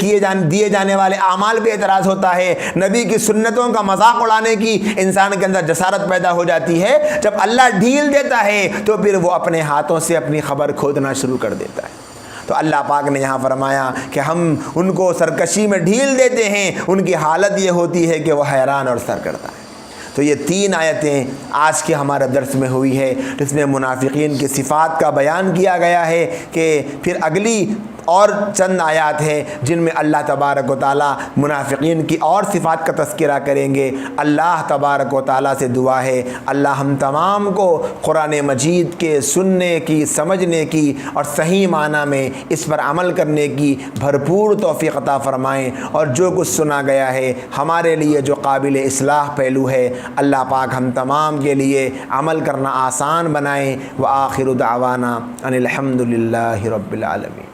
دیے جانے والے اعمال پہ اعتراض ہوتا ہے، نبی کی سنتوں کا مذاق اڑانے کی انسان کے اندر جسارت پیدا ہو جاتی ہے۔ جب اللہ ڈھیل دیتا ہے تو پھر وہ اپنے ہاتھوں سے اپنی خبر کھودنا شروع کر دیتا ہے۔ تو اللہ پاک نے یہاں فرمایا کہ ہم ان کو سرکشی میں ڈھیل دیتے ہیں، ان کی حالت یہ ہوتی ہے کہ وہ حیران اور سرگرداں ہے۔ تو یہ 3 آیتیں آج کے ہمارے درس میں ہوئی ہے، جس میں منافقین کی صفات کا بیان کیا گیا ہے، کہ پھر اگلی اور چند آیات ہیں جن میں اللہ تبارک و تعالیٰ منافقین کی اور صفات کا تذکرہ کریں گے۔ اللہ تبارک و تعالیٰ سے دعا ہے اللہ ہم تمام کو قرآن مجید کے سننے کی، سمجھنے کی اور صحیح معنی میں اس پر عمل کرنے کی بھرپور توفیق عطا فرمائیں، اور جو کچھ سنا گیا ہے ہمارے لیے جو قابل اصلاح پہلو ہے اللہ پاک ہم تمام کے لیے عمل کرنا آسان بنائیں۔ وآخر دعوانا ان الحمد للہ رب العالمین۔